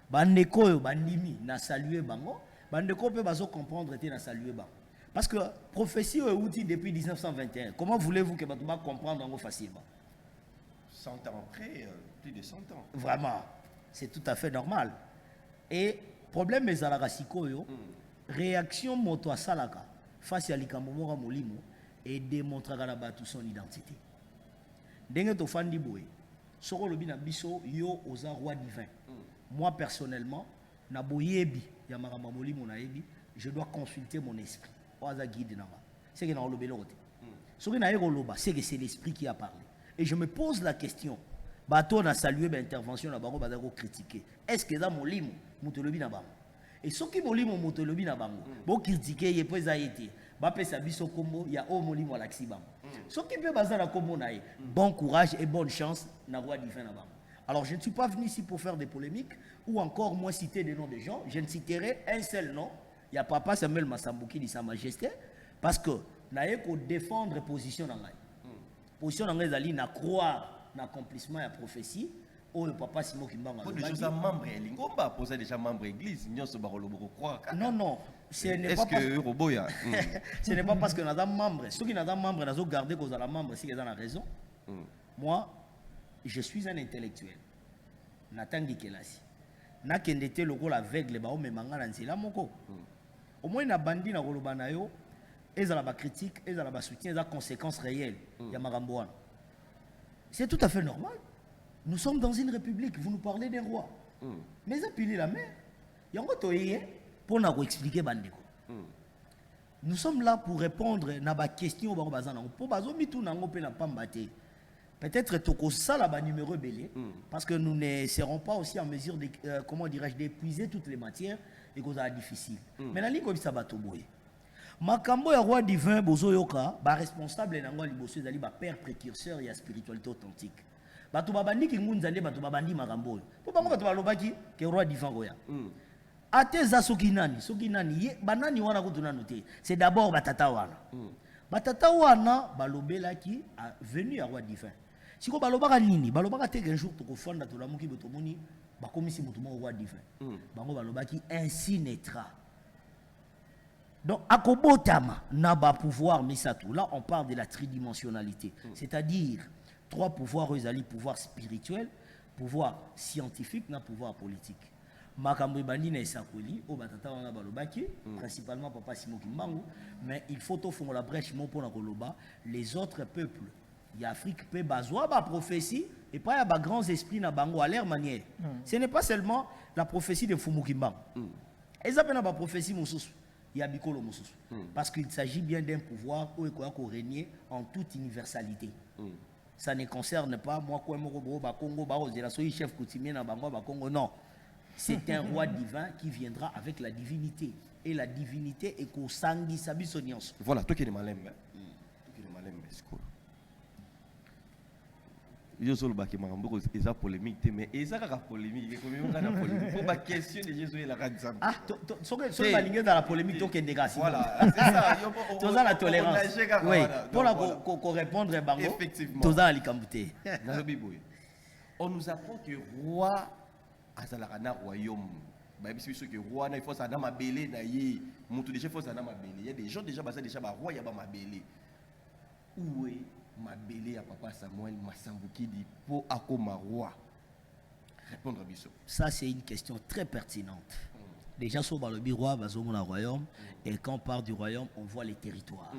bandeko yo bandimi na saluer bango, bandeko pe bazo comprendre te na saluer bango. Parce que prophétie est outil depuis 1921. Comment voulez-vous que Batouba comprendre facilement? 100 ans après, plus de 100 ans. Vraiment, c'est tout à fait normal. Et problème est à la réaction moto à salaka face à l'ikamomora molimo et démontrer à la batu son identité. Dengue to fandi boy, soro lobi na biso yo oza roi divin. Moi personnellement, na boyebi ya marama molimo na yebi, je dois consulter mon esprit. C'est que c'est l'esprit qui a parlé. Et je me pose la question. Bato a salué l'intervention là-bas, on va critiquer. Est-ce que dans mon limo, mutolobi na bango? Et ce qui mon limo mutolobi na bango, bon critiquer, il peut été. bapesa biso kombo ya o molimo alaksi bango soki mpe baza na kombo na ye bon courage et bonne chance na roi divin na bango. Alors je ne suis pas venu ici pour faire des polémiques ou encore moi citer des noms de gens. Je ne citerai un seul nom, il y a Papa Samuel Massambuki de Sa Majesté, parce que naye ko défendre position na ngai. Position na ngai ezali na croire na accomplissement ya prophétie ou le Papa Simon Kimbanga. Pour des choses à membre Lingomba poser déjà membre église nyonso ba koloboko croire. Non, ce n'est est-ce pas que Roboya ce n'est pas parce que nous sommes membres. Ceux qui sont membres, nous avons gardé qu'on a membre, si ils ont raison. Moi, je suis un intellectuel. Nathan Gikelasi. Na kendete loko la vegle ba o memanga na nzela moko. Au moins na bandi na koloba na yo, ezala ba critique, ezala ba soutien, ezala conséquences réelles ya makambo wana. C'est tout à fait normal. Nous sommes dans une république, vous nous parlez d'un roi. Mais ça pile la mer. Yango toyé pour na ko expliquer bandeko. Nous sommes là pour répondre na ba question ba bazana pour bazo mitu na ngo pe na pambate. Peut-être toko ça là bas numéro belé parce que nous ne serons pas aussi en mesure de comment dirais-je d'épuiser toutes les matières et que ça difficile. Mais la ligne comme ça bato boye. Makambo ya roi divin bozo yoka ba responsable na ngo liboso ezali ba père précurseur ya spiritualité authentique. Bato babandi ki ngunzande bato babandi makambo. Po bango bato balobaki ke roi divin roya. Ateza soki nani ye banani wana kutuna noté. C'est d'abord batata wana. Batata wana balobelaki a venu ya roi divin. Siko balobaka nini balobaka te qu'un jour tokofanda to lamuki botomoni bakomisi mutu mo roi divin. Bango balobaki ainsi naîtra. Donc akobotama na ba pouvoir misatou. Là on parle de la tridimensionnalité, c'est-à-dire trois pouvoirs ezali pouvoir spirituel, pouvoir scientifique na pouvoir politique. Makambo ebandi na esakoli o batata wana balobaki principalement Papa Simon Kimbangu, mais il faut ofongo la brèche mon pona koloba les autres peuples y Afrique peut bazwa ba prophétie et pas ya ba grands esprits na bango à leur manière. Ce n'est pas seulement la prophétie de Fumu Kimbangu. Eza pena ba prophétie mosusu ya bikolo mosusu parce qu'il s'agit bien d'un pouvoir où il régner en toute universalité. Ça ne concerne pas moi quoi moko ba Congo ba ozela so chef coutumier na bango ba Congo, non. C'est un roi divin qui viendra avec la divinité. Et la divinité est qu'au sangi sabisoniance. Voilà, toi qui es malin, toi qui es malin, je suis le bac marambo, ils ont polémique, mais ils ont polémique. Pour ma question de Jésus et la rançon. Ah, sur la dans la polémique, toi qui es négation. Voilà, c'est ça. Tu as la tolérance. Oui, pour la répondre, effectivement. Tu as la licambouté. On nous apprend que roi azalaka na royaume. Bah c'est sûr que roi na il faut ça na mabele na ye. Mutu déjà faut ça na mabele. Il y a des gens déjà basé déjà ba roi ya ba mabele. Où est mabele ya Papa Samuel Masambukidi pour akoma roi? Répondre à biso. Ça c'est une question très pertinente. Déjà sur le roi bazo mon royaume et quand on part du royaume, on voit les territoires.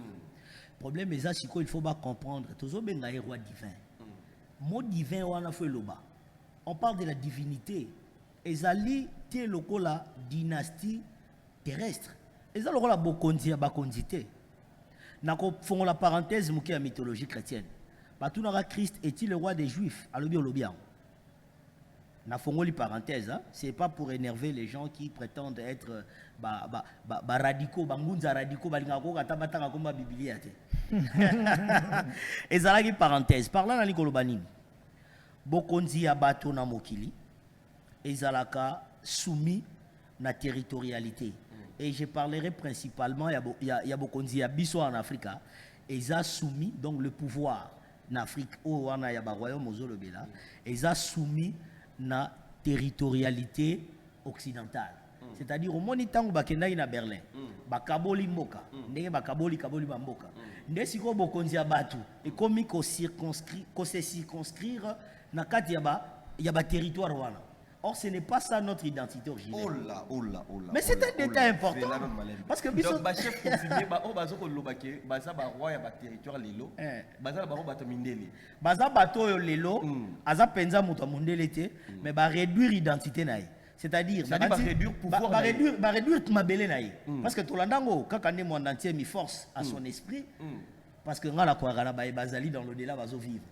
Problème est ça il faut pas comprendre. Tozo benga roi divin. Mot divin wana fo loba. On parle de la divinité. Ezali te loko la dynastie terrestre. Ezali loko la bokonzi ya bakondité. Nako fongo la parenthèse muki la mythologie chrétienne. Batunara Christ est-il le roi des Juifs? Alobi olobian. Na fongo li parenthèse, hein? C'est pas pour énerver les gens qui prétendent être radicaux, bangunza radicaux, balingako kata batanga komba Biblia te. Ezali parenthèse. Parlant na likolobanini. Bokonzi ya bato na mokili ezalaka soumis na territorialité. Et je parlerai principalement ya bokonzi ya biso en Afrique eza soumis donc le pouvoir en Afrique o wana ya ba royaume ozolobela eza soumis na territorialité occidentale. C'est-à-dire au moni tango bakendaki na Berlin bakaboli mboka ndenge bakaboli ba mboka nde siko bokonzi ya bato ekomi ko se circonscrire na kati ya ba territoire wana. Or ce n'est pas ça notre identité originelle. Oh là. Mais c'est un détail important. Parce que donc ba chef coutumier ba o bazo ko lobake baza ba roi ya ba territoire lelo baza ba bato mindele baza bato yo lelo aza penza muto mondele te mais ba réduire identité naïe. C'est-à-dire ba réduire pouvoir ba réduire mabele naïe. Parce que tolandango kaka ne monde entier mi force à son esprit parce que ngala kwa gala ba bazali dans l'au-delà bazo vivre.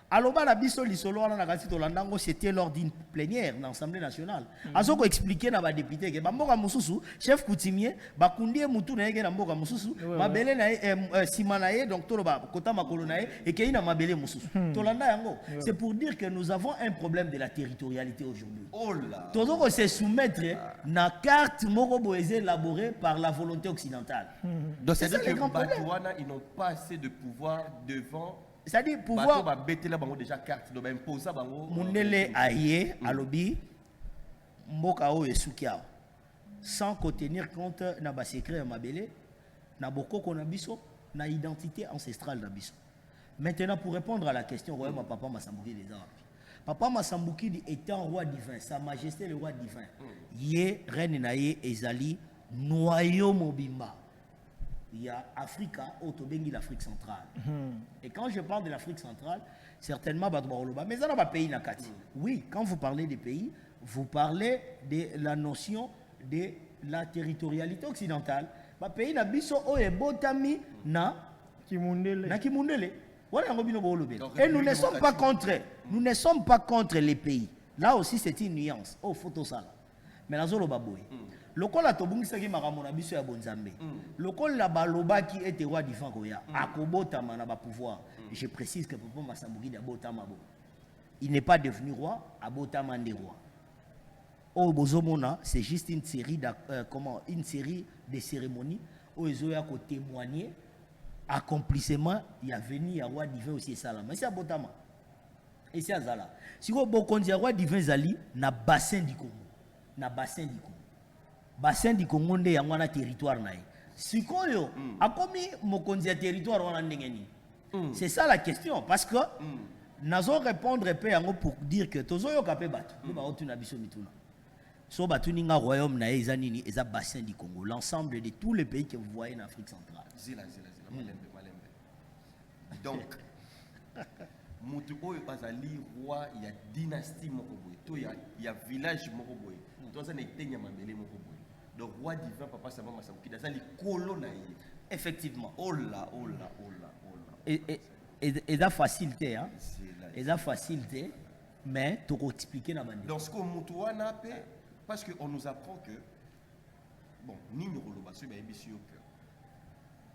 aloba na biso lisolo wana na kasi tolandango c'était lors d'une plénière dans l'Assemblée nationale. Azoko expliquer na ba député que bamboka mususu chef coutumier bakundi mutu na yeke na mboka mususu mabele na sima na ye donc toloba kota makolo na ye et que ina mabele mususu. Tolanda yango. C'est pour dire que nous avons un problème de la territorialité aujourd'hui. Oh là. Tozoko se soumettre na carte moko boeze élaborée par la volonté occidentale. Donc C'est c'est-à-dire ça le que grand problème. Batouana, ils n'ont pas assez de pouvoir devant. C'est-à-dire Pouvoir. pouvoir Bateau bêter là, bango déjà carte, donc imposer ça, bango. Mundele aye alobi mboka o esukia sans ko tenir compte na ba secret ya mabele na bokoko na biso na identité ancestrale na biso. Maintenant pour répondre à la question royaume papa Masambouki les Arabes. Papa Masambouki étant roi divin, sa majesté le roi divin. Yé reine na ye ezali noyau mobimba. Il y a Africa, Otobengi, l'Afrique centrale. Et quand je parle de l'Afrique centrale, certainement, mais ça n'a pas pays nakati. Oui, quand vous parlez des pays, vous parlez de la notion de la territorialité occidentale. Le pays n'a biso oye botami na Kimundele. Voilà un robino bolo. Et nous ne sommes pas contre. Nous ne sommes pas contre les pays. Là aussi, c'est une nuance. Oh, photo ça. Mais la zolo baboy. Lokola tobungisaki makambo na biso ya bonzambe. Lokola balobaki ete roi divin koya akobotama na ba pouvoir. Je précise que papa Masambouki abotama bo. Il n'est pas devenu roi, abotama ndé roi. Oh bozomona, c'est juste une série une série de cérémonies où ils ont ko témoigner accomplissement il y a venu à roi divin aussi ça là. Mais c'est abotama. Et c'est azala. Si vous bokonzi roi divin zali na bassin du Congo. Na bassin du Congo. Bassin du Congo nde yango na territoire na ye. Sikoyo akomi mokonzi ya territoire wana ndengeni. C'est ça la question parce que nazo répondre pe yango pour dire que tozoyo kapé bato. Ba otuna biso mituna. So batu ninga royaume na ye eza nini eza bassin du Congo, l'ensemble de tous les pays que vous voyez en Afrique centrale. Zila malembe. Donc mutu oyo bazali roi ya dynastie moko boye to ya village moko boye. Toza na etenya mabele moko boye. Donc roi divin papa Samba Masambouki azali kolo na ye. Effectivement. Oh là. Et ça facilité hein. Et ça facilité mais tu peux expliquer na bande. Donc ce que mutu wana pe parce que on nous apprend que bon ni nyoloba so ba ebisi yo que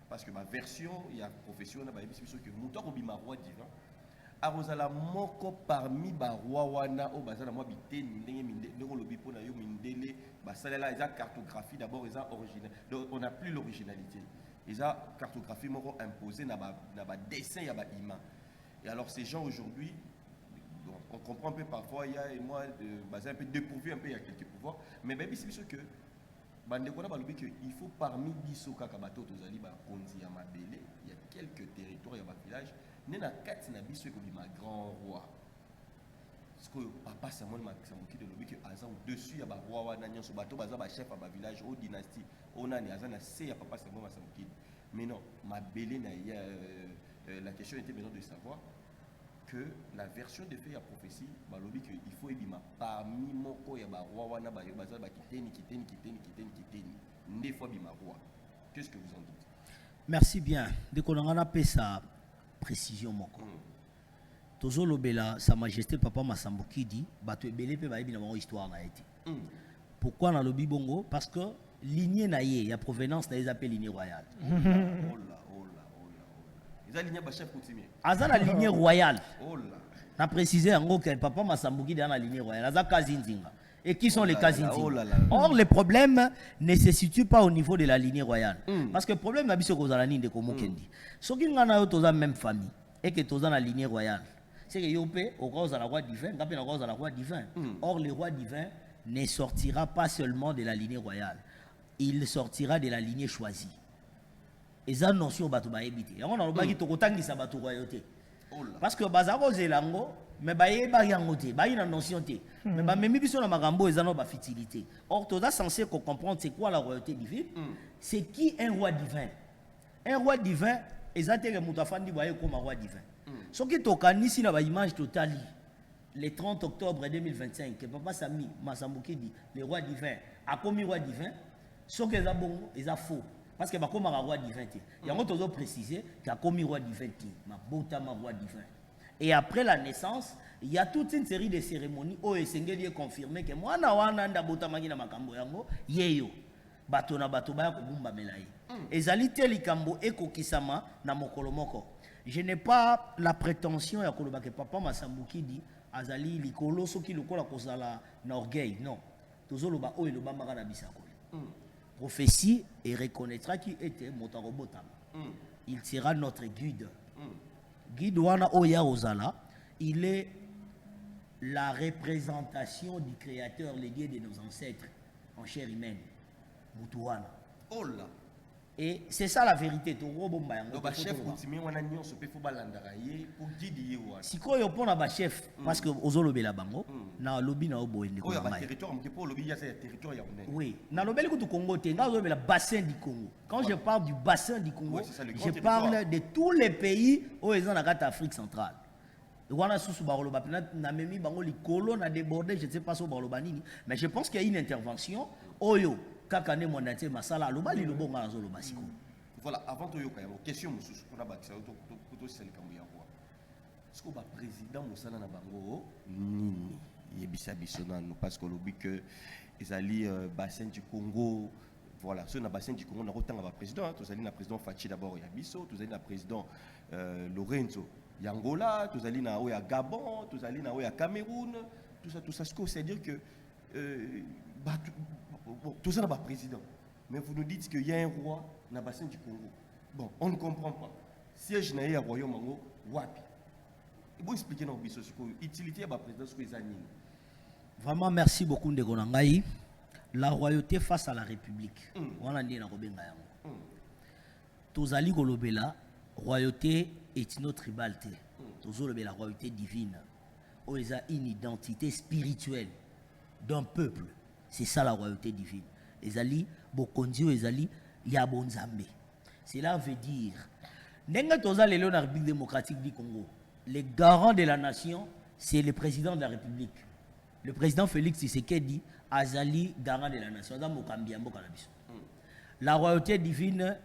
parce que ma version il y a profession na ba ebisi que mutu akobima roi divin arozala moko parmi ba roi wana o bazana mwa biteni ndenge ndeko lobi pona yo mindele basalela eza cartographie d'abord eza original donc on n'a plus l'originalité eza cartographie moko imposée na ba dessin ya ba ima et alors ces gens aujourd'hui on comprend un peu parfois il y a et moi de un peu dépourvu un peu il y a quelques pouvoirs mais même c'est sûr que bandeko na balobi que il faut parmi biso kaka bato tozali ba konzi ya mabele il y a quelques territoires ya ba village nena kati na biso ko bima grand roi ce que papa Samuel Masambouki de lobi que aza au dessus ya ba roi wana nyonso bato baza ba chef ba village au dynastie on a ni aza na se ya papa Samuel Masambouki mais non mabele na la question était maintenant de savoir que la version de fait ya prophétie balobi que il faut ebima parmi moko ya ba roi wana ba baza ba kiteni nde fois bima roi. Qu'est-ce que vous en dites? Merci bien. Dès qu'on a appelé ça précision moko. Tozolo bela sa majesté papa Masambouki dit bato ebele pe ba ebina mo histoire na été. Pourquoi na lobi bongo? Parce que lignée na ye ya provenance na les appelle lignée royale. Oh là. Ils ont lignée ba chef coutumier. Aza la lignée royale. Oh là. Na préciser en gros que papa Masambouki dans la lignée royale. Aza Kazinzinga. Et qui sont les Kazinzinga? Or le problème ne se situe pas au niveau de la lignée royale. Parce que le problème na biso kozala ni de komo kendi. Soki ngana yo toza même famille et que toza na lignée royale. C'est que yopé au roi la roi divin, ngapé na roi divin. Or le roi divin ne sortira pas seulement de la lignée royale. Il sortira de la lignée choisie. Et ça notion bato ba ebité. Yango na lobaki tokotangisa bato royauté. Parce que bazako zelango mais baye ba yango te, ba ina notion te. Mais ba memi biso na makambo ezano ba futilité. Or toza censé comprendre c'est quoi la royauté divine? C'est qui un roi divin? Un roi divin ezate ke mutafandi baye comme roi divin. Ce qui tokanisi na ba image totali le 30 octobre 2025 que papa Sami Masambouki dit le roi divin a commis roi divin, ce qui est bon est faux parce que ba comme roi divin te. Yango tozo préciser qu'il a commis roi divin te, ma botama roi divin. Et après la naissance, il y a toute une série de cérémonies où Esengeli est confirmé que moi, na wana ndabota magina makambo yango, yeyo. Bato na bato baya kobumba melaye. Ezali te likambo ekokisama na mokolo moko. Je n'ai pas la prétention ya koloba que papa Masambuki dit azali likolo soki lokola kozala na orgueil. Non. Tozoloba o eloba maka na bisakoli. Prophétie et reconnaîtra qui était motarobotama. Il sera notre guide. Guide wana oya ozala, il est la représentation du créateur, le Dieu de nos ancêtres en chair humaine. Mutuana. Oh là. Et c'est ça la vérité. Donc, chef, si quoi y a pas chef, parce que aux lobby la bango, na lobby na obo ende ko oui, na lobby le Congo, tenga lobby la bassin du Congo. Quand je parle du bassin du Congo, je parle de tous les pays où ils ont la carte Afrique centrale. Wana susu baroloba na memi bango likolo na débordé, je ne sais pas so baroloba nini, mais je pense qu'il y a une intervention oyo. Voilà, avant de question, est-ce que le président Moussana Nabango parce que les alliés bassin du Congo, voilà, ceux dans le bassin du Congo, on a autant de président, tous allés na président Fachi d'abord Yabiso, tous allés na président Lorenzo Yangola, tous allés na Gabon, tous allés na Cameroun, tout ça, ce que c'est-à-dire que tout ça n'a pas président. Mais vous nous dites qu'il y a un roi dans le bassin du Congo. Bon, on ne comprend pas. Siège n'a pas royaume Mango, wapi. Vous expliquez nos bisos l'utilité de la présidence que vraiment, merci beaucoup de Gonangaï. La royauté face à la République. On a dit na Robenga yango. Tozali kolobela, royauté ethno-tribalité. Tozolobela la royauté divine. On a une identité spirituelle d'un peuple. C'est ça la royauté divine. Ezali bokondio ezali ya bonzambe. Cela veut dire nenga toza lelo na République démocratique du Congo. Le garant de la nation, c'est le président de la République. Le président Félix Tshisekedi azali garant de la nation. La royauté divine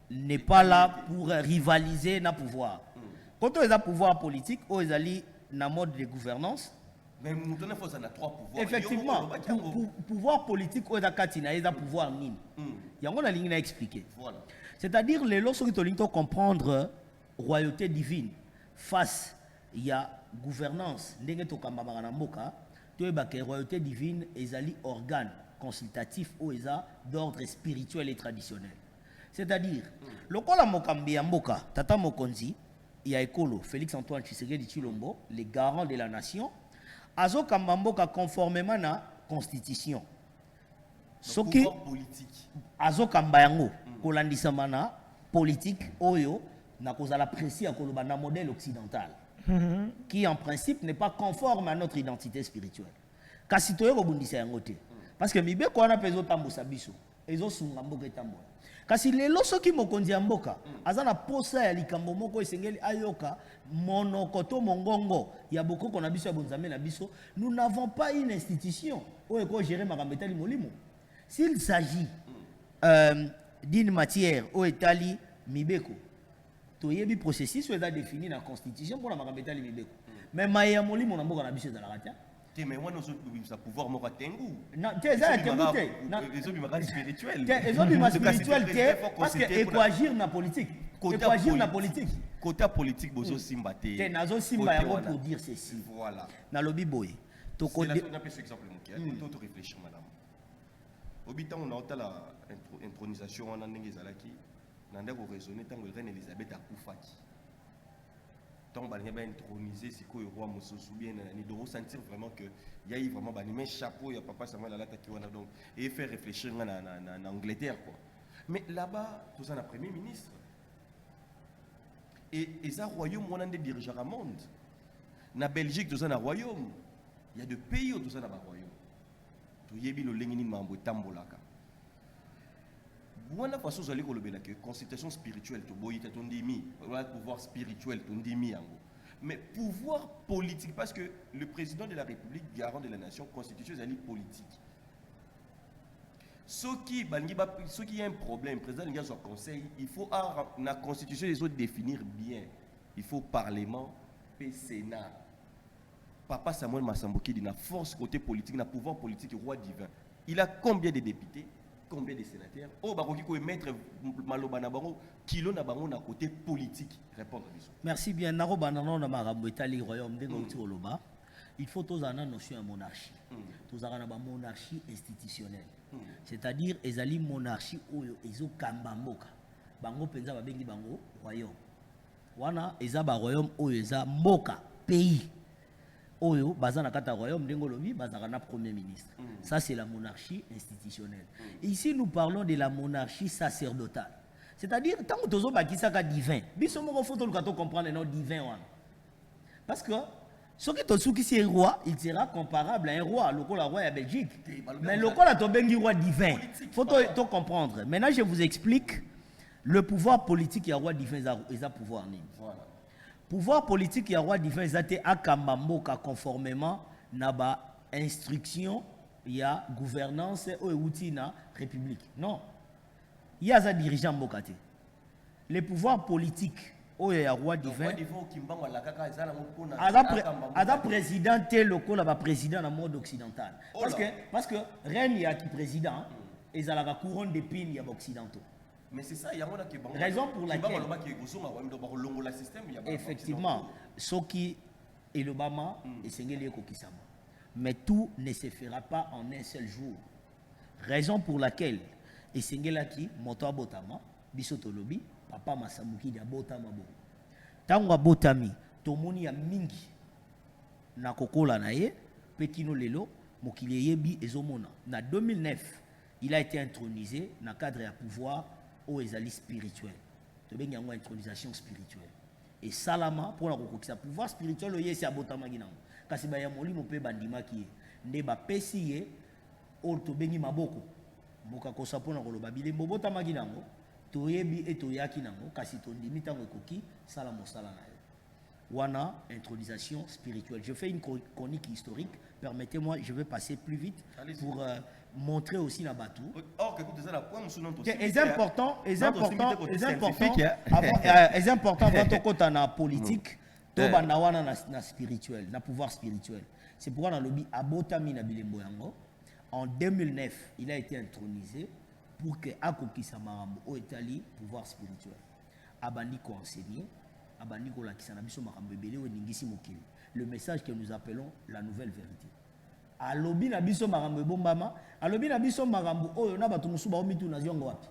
n'est pas là pour rivaliser na pouvoir. Quand on a pouvoir politique, on ezali na mode de gouvernance. Mais nous donnons force à trois pouvoirs. Effectivement, pouvoir politique ou katina et pouvoir nini. Il y a une ligne à expliquer. Voilà. C'est-à-dire les lorsque tu comprendre royauté divine face il y a gouvernance ndenge to kambama na mboka, tu ba que royauté divine ezali organe consultatif ou eza d'ordre spirituel et traditionnel. C'est-à-dire lokola mokambi ya mboka tata mokonzi ya ekolo Félix Antoine Tshisekedi Tshilombo, les garants de la nation azo kambamboka conformément na constitution. Soki politique. Azo kambayango kolandisa mana politique oyo na kozala précis à koloba na modèle occidental qui en principe n'est pas conforme à notre identité spirituelle. Kasi toyo kobundisa yango te parce que mibeko wana pezo tambusa biso ezo sunga mboka etambola. Kasi lelo soki mokonzi ya mboka aza na posa ya likambo moko esengeli ayoka monokoto mongongo ya bokoko na biso ya bonzambe na biso, nous n'avons pas une institution oyo ko gérer makambo etali molimo. S'il s'agit d'une matière oyo etali mibeko, toyebi processus oyo eza défini na constitution pour la makambo etali mibeko. Mais maye ya molimo na mboka na biso ezalaka te. Mais moi, nous avons pouvoir me ratengu. Non, c'est ça, les hommes spirituels. Les hommes spirituels, parce qu'il faut agir dans la politique. Il faut agir dans la politique. Côté politique, bozo simba te. Te nazo simba yango pour dire ceci. Voilà. Na lobby boy. To ko na pese exemple mon to réfléchir madame. Obitan on a ota la intronisation on a ndenge zalaki. Na ndeko raisonner tango reine Elisabeth akufaki. Tant que vous intronisé, c'est que le roi Moussou bien, ni de ressentir vraiment que il y a eu vraiment un chapeau, il y a papa Samuel la qui donc et faire réfléchir en Angleterre quoi. Mais là-bas, tout ça, le premier ministre. Et ça royaume, on a des dirigeants au monde. Na Belgique, tout ça, un royaume. Il y a des pays où tout ça, un royaume. Tout y est bien le lengini mambo tambolaka. Voilà façon vous allez relever que consultation spirituelle to boy ton demi, pouvoir spirituel ton demi mais pouvoir politique parce que le président de la République garant de la nation constitution est politique. Ce qui a un problème, le président de conseil, il faut la constitution les autres définir bien. Il faut parlement, pe Sénat. Papa Samuel Massambokidi na force côté politique, na pouvoir politique roi divin. Il a combien de députés, combien de sénateurs? Oh bakoki ko mettre maloba na bango kilo na bango na côté politique. Répondre à ça. Merci bien. Naro banano na marambo etali royaume de ngoti oloba. Il faut tous en notion de monarchie. Tous en une monarchie institutionnelle. C'est-à-dire ezali monarchie oyo ezo kamba mboka. Bango penza babengi bango royaume. Wana eza ba royaume oyo eza mboka pays. Oyo bazana kata royaume dengolobi bazana na premier ministre. Ça c'est la monarchie institutionnelle. Ici nous parlons de la monarchie sacerdotale. C'est-à-dire tant que tozo bakisaka divin. Biso moko faut to comprendre le nom divin wana. Parce que ce qui est roi, il sera comparable à un roi, le roi à Belgique. Mais le roi est roi divin. Il faut tout comprendre. Maintenant, je vous explique le pouvoir politique et le roi divin, ils ont pouvoir. Voilà. Pouvoir politique et le roi divin, ils ont été à conformément à l'instruction, il y a gouvernance et la république. Non. Il y a un dirigeant Mbokate. Les pouvoirs politiques. Oh, il y a roi divin. Ada président tel local là président dans le monde occidental. Parce que reine y a qui président et ça la couronne d'épines y a occidentaux. Mais c'est ça, il y a qui raison pour laquelle effectivement ce qui est l'Obama et Sengeli Kokisama. Mais tout ne se fera pas en un seul jour. Raison pour laquelle et Sengelaki moto botama bisotolobi papa Masamuki dia botama bo. Tango botami tomoni ya mingi na kokola na ye pekino lelo mokili yebi ezomona. Na 2009, il a été intronisé na cadre ya pouvoir au ezali spirituel. To bengi yango intronisation spirituelle. Et salama pour la kokokisa pouvoir spirituel oyesi abotama ginango. Kasi ba ya molimo pe bandima ki nde ba pesi ye o to bengi maboko. Moka kosa pona koloba bilembo botama ginango. Toyebi et toyaki nango kasi tondimi tango ekoki sala mosala na yo. Wana intronisation spirituelle. Je fais une chronique historique. Permettez-moi, je vais passer plus vite pour montrer aussi la batou. C'est important avant to kota na politique, to banda wana na spirituel, na pouvoir spirituel. C'est pourquoi dans le lobby abotami na bilembo yango. En 2009, il a été intronisé pour que akokisa marambo o etali pouvoir spirituel. Abandi ko enseigner, abandi ko lakisa na biso marambo ebele o ningisi mokili. Le message que nous appelons la nouvelle vérité. Alobi na biso marambo bombama, alobi na biso marambo oyo na batu musuba o mitu na ziongo wapi.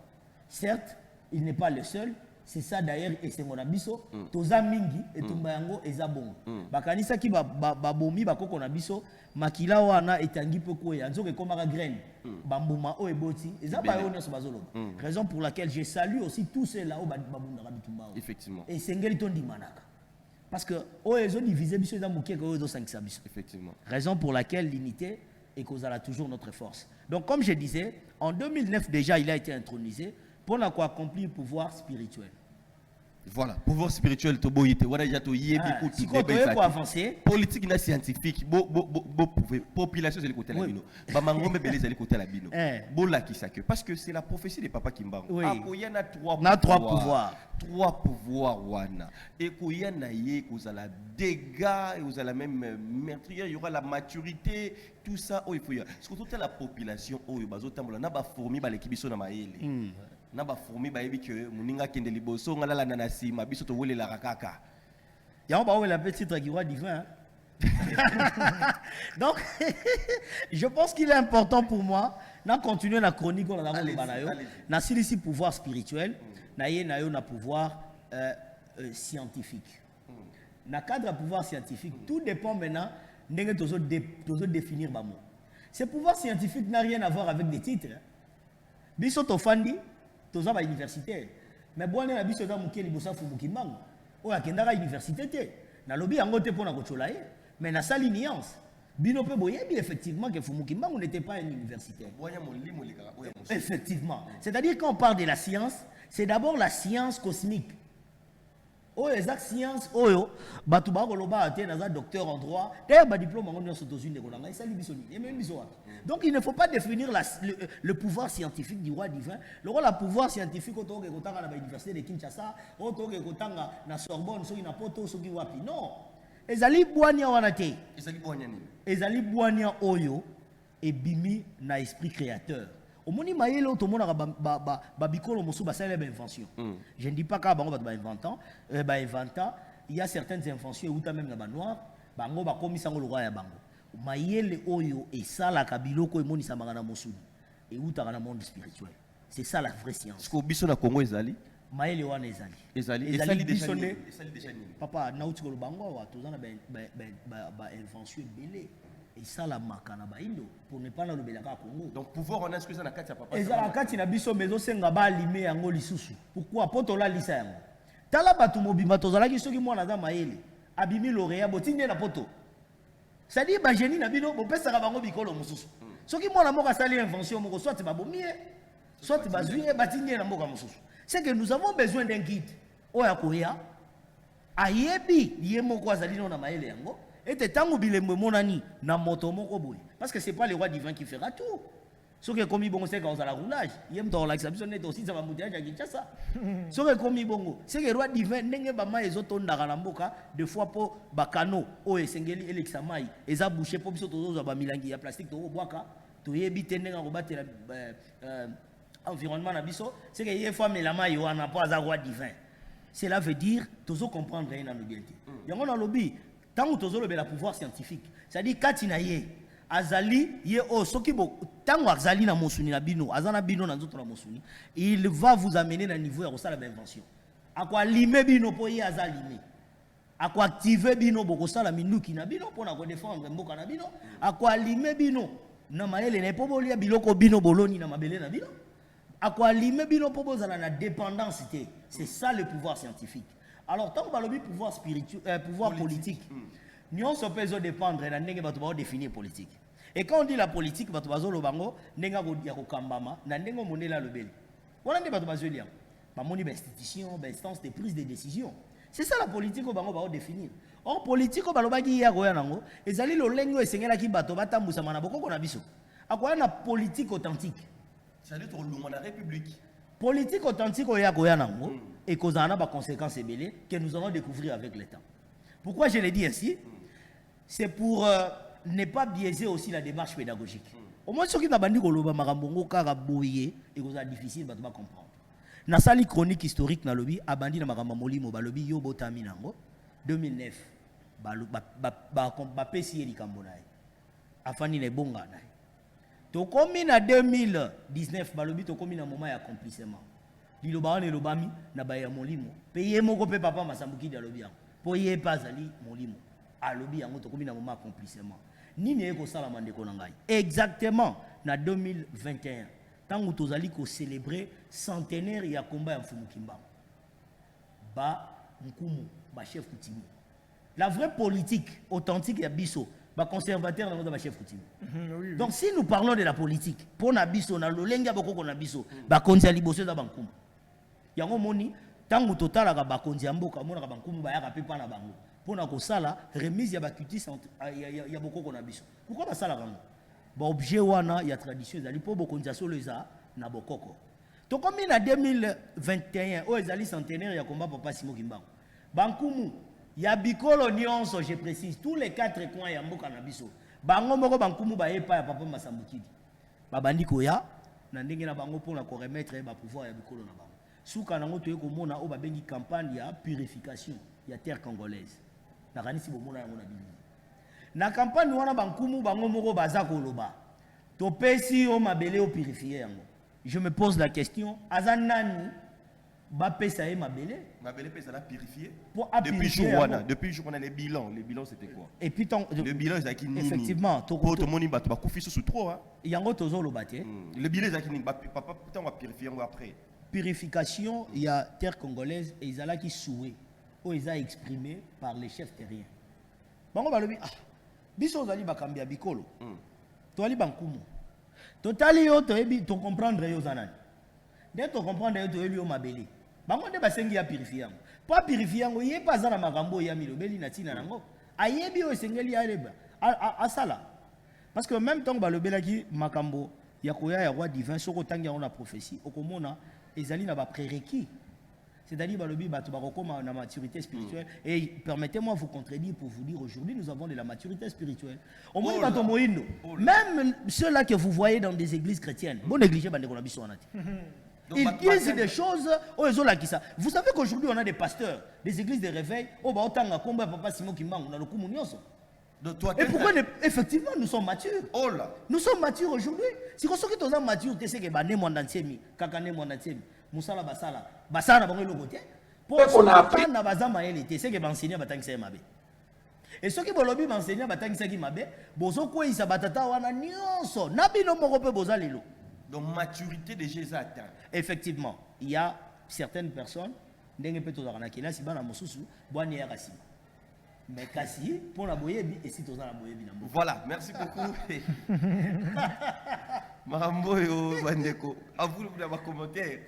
Certes, il n'est pas le seul, c'est ça d'ailleurs et c'est mon abiso, toza mingi et tumba yango eza bongo. Bakanisa ki babomi bakoko na biso makila wana etangi pe koya nzoke komaka graine bambuma o eboti eza ba yo nyonso bazoloba. Raison pour laquelle je salue aussi tous ceux là au babunda bitumba. Effectivement. Et sengeli tondi manaka. Parce que o ezo diviser biso eza muke ko ezo sangisa biso. Effectivement. Raison pour laquelle l'unité est causera toujours notre force. Donc comme je disais, en 2009 déjà il a été intronisé pour accomplir le pouvoir spirituel. Voilà, pouvoir spirituel to boyite wala ya to yebi ko si ko to avancer politique na scientifique population c'est le côté la bino ba mangombe belé c'est le côté la bino bo la ki que parce que c'est la prophétie de papa Kimbangu akoya trois pouvoirs wana et koya na ye kozala dégâts et kozala même meurtrier, il y aura la maturité tout ça il faut surtout la population oyo bazotambola na ba fourmi ba lekibiso na maele na ba fourmi ba yebi que muninga kende liboso ngala na nasima biso to wole la rakaka ya ba wole la petite qui roi divin. Donc je pense qu'il est important pour moi na continuer la chronique on a dans banayo na silisi pouvoir spirituel na ye na yo na pouvoir scientifique. Na cadre pouvoir scientifique tout dépend maintenant ndenge tozo définir ba mot. Ce pouvoir scientifique n'a rien à voir avec des titres. Biso to fandi toza ba universitaire mais bonne na biso da mukeli bosa fu mukimbango o akenda ka université te na lobi yango te pona ko chola ye mais na sali nuance bino pe boyebi effectivement que fu mukimbango n'était pas un universitaire. Effectivement, c'est-à-dire quand on parle de la science, c'est d'abord la science cosmique. Oh exact science oyo batu ba ko loba te na za docteur en droit d'ailleurs ba diplôme en union sotozune ko langa sali bisoni et même biso. Donc il ne faut pas définir le pouvoir scientifique du roi divin. Le roi la pouvoir scientifique au toke kotanga na ba université de Kinshasa, au toke kotanga na Sorbonne, soki na Poto, soki wapi. Non. ezali bwania wana te. ezali bwanya nini Ezali bwania oyo ebimi na esprit créateur. Omoni mayele o tomona ba bikolo mosu ba sala ba invention. Je ne dis pas ka bango ba inventant, il y a certaines inventions ou même na ba noir, bango ba komisa ngo lokwa ya bango. Mayele oyo esala ka biloko emoni samanga na mosuni. Et où dans le monde spirituel. C'est ça la vraie science. ce que biso na Congo ezali Maëlle wana ezali. ezali déjà bisone. nini Papa nauti ko bango wa tozana ba invention belé. Et ça la makana ba indo pour ne pas na lobela ka Congo. donc pouvoir on a ce que ça na kati ya papa Et ça la kati na biso mezo senga ba limé yango lisusu. Pourquoi poto la lisa yango. Tala batu mobima tozala ki soki mwana za Maëlle. Abimi lauréat botinde na poto. Ça dit ba génie na bino bo pesa ka bango bikolo mususu. Soki mwana moko asali invention moko soit ba bomie soit ba zuye batinde na mboka mususu. C'est que nous avons besoin d'un guide. Oya koya ayebi yemo ko azali na Maëlle yango et tango bilembe monani na moto moko boye parce que c'est pas le roi divin qui fera tout. Ce que comme bon c'est quand on a la roulage, yem dans l'exception net aussi ça va monter à Kinshasa. Ce que comme bongo, c'est que le roi divin ndenge ba ma ezotonda na mboka deux fois po bakano o esengeli elexamai eza boucher po biso tozo ba milangi ya plastique to boaka to yebi tendenga ko batela environnement na biso, c'est que yé fois melama yo ana pas za roi divin. Cela veut dire tozo comprendre rien dans l'obéité. Yango na lobby tant tozo le pouvoir scientifique. C'est-à-dire katina ye azali ye o soki bo tango azali na mosuni na bino azana bino na nzoto na mosuni il va vous amener na niveau ya kosala ba invention akwa lime bino po ye azalime akwa activer bino bo kosala minuki na bino po na ko défendre mboka na bino akwa lime bino na maele na po bolia biloko bino boloni na mabele na bino akwa lime bino po bozala na dépendance té. C'est ça le pouvoir scientifique. Alors tant que balobi pouvoir spirituel pouvoir politique nous sommes pas dépendre de ndenge bato ba définir politique. Et quand on dit la politique bato bazo lobango ndenga ko ya ko kambama na ndengo monela lobeli. Wana nde bato bazo lia. Ba moni ba institution, ba instance de prise de décision. C'est ça la politique au bango ba définir. Or politique au balobaki ya ko ya nango ezali lo lengo esengela ki bato batambusa mana boko na biso. Akoya na politique authentique. ça doit être le la république Politique authentique au ya ko ya nango et kozana ba conséquences ebelé que nous allons découvrir avec le temps. Pourquoi je l'ai dit ainsi? C'est pour ne pas biaiser aussi la démarche pédagogique. Au moins, ceux qui n'ont pas dit que le Marambongo Karaboye et que c'est difficile de comprendre. Dans la chronique historique, dans le lobby, Abandi na Marambamoli, Mobalobi, Yobo Taminango, 2009, Bapesi et Likambonai, Afani Nebonga. Tokomi na 2019, Balobi, Tokomi na moment d'accomplissement. Lilobaon et Lobami, Nabaya Molimo. Payez mon copé papa Masambuki de Lobian. Poye pas Ali Molimo. À Lobi, yango tokomi na moment accomplissement. Nini eko sala mandeko na ngai. Exactement na 2021. Tango tozali ko célébrer centenaire ya combat ya Mfumu Kimbangu. Ba Nkumu, ba chef Koutimi. La vraie politique authentique ya biso, ba conservateur na ba chef Koutimi. Oui. Donc si nous parlons de la politique, pour na biso na lolenga boko na biso, ba konzi ya liboso da Bankumu. Yango moni tango totala ka ba konzi ya mboka mona ka Bankumu ba ya ka pepa na bango. Pour na kosala remise ya bakutis ya bokoko na biso. Pourquoi ba sala bango? Ba objet wana ya tradition ezali po bokonza solo eza na bokoko. To komi na 2021 o ezali centenaire ya combat papa Simon Kimbangu. Bankumu ya bikolo nyonso je précise tous les 4 coins ya mboka na biso. Bango moko Bankumu ba epa ya papa Masambukidi. Ba bandi koya na ndenge na bango pour na ko remettre ba pouvoir ya bikolo na bango. Suka nango toye ko mona o ba bengi campagne ya purification ya terre congolaise. Na kanisi bomona yango na Bible. Na campagne wana Bankumu bango moko baza koloba. To pesi o mabele o purifier yango. Je me pose la question, azanani ba pesa e mabele? Mabele pesa la purifier. Depuis jour on a les bilans c'était quoi? Et puis le bilan est qui nini? Effectivement, to moni bato ba kufi sous trop hein. Yango tozo lobate. Le bilan est qui nini? Papa putain on va purifier après. Purification, il y a terre congolaise et ils qui souhait ou ils a exprimé par les chefs terriens. Bango balobi ah biso zali bakambia bikolo. To ali Bankumu. Totali yo to ebi to comprendre yo zanani. Dès to comprendre yo to eli yo mabele. Bango de basengi ya purifier. Pas purifier ngo ye pas na makambo ya milobeli na tina nango. Ayebi o sengeli ya leba. Asala. Parce que même temps balobelaki makambo ya koya ya roi divin soko tangi on a prophétie okomona ezali na ba prérequis. C'est-à-dire, balobi, comme la maturité spirituelle. Et permettez-moi de vous contredire pour vous dire, aujourd'hui, nous avons de la maturité spirituelle. Au moins, même ceux-là que vous voyez dans des églises chrétiennes, bon négligez ils disent des choses. Vous savez qu'aujourd'hui, on a des pasteurs, des églises de réveil. Oh, bah, autant combat papa Simon Kimbangu, on a le coup et pourquoi effectivement nous sommes matures? Oh là. Nous sommes matures aujourd'hui. Si on est mature, qu'est-ce que c'est mon entier, kakane mon entier, musala basala, basala bango le côté. Pour qu'on apprenne na bazama elité, c'est que m'enseigner batangisa mabe. Et ceux qui bolobi m'enseigner batangisa ki mabe, bozo ko isa batata wana nyonso, nabino moko pe bozalelo. Donc maturité de Jésus atteint. Effectivement, il y a certaines personnes, ndenge pe to na kina si bana mosusu, bwani ya kasi. Mais kasi pour la boyebi et si toza la boyebi na mboka. Voilà, merci beaucoup. Marambo yo bandeko. À vous de vos commentaires.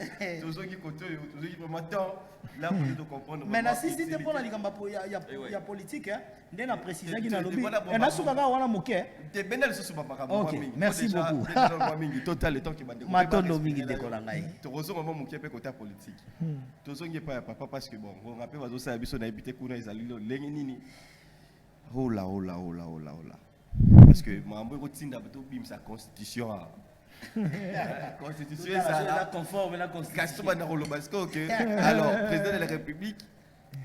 Tous ceux qui côté, tous ceux qui vraiment temps là pour nous comprendre. Mais na si c'était pour la ligamba il y a politique hein. Ndé na préciser qui na lobby. Et na sukaka wana moke. Te benel susu papa. OK, merci beaucoup. Total le temps qui bandeko. Matondo mingi dekola ngai. To rezo vraiment moke pe côté politique. Tous ceux qui pas papa parce que bon, on rappelle bazo ça biso na habité kuna ezali lengi nini. Oh là. Parce que Marambo ko tinda bato bim sa constitution. La constitution est là conforme la constitution. Alors, président de la République,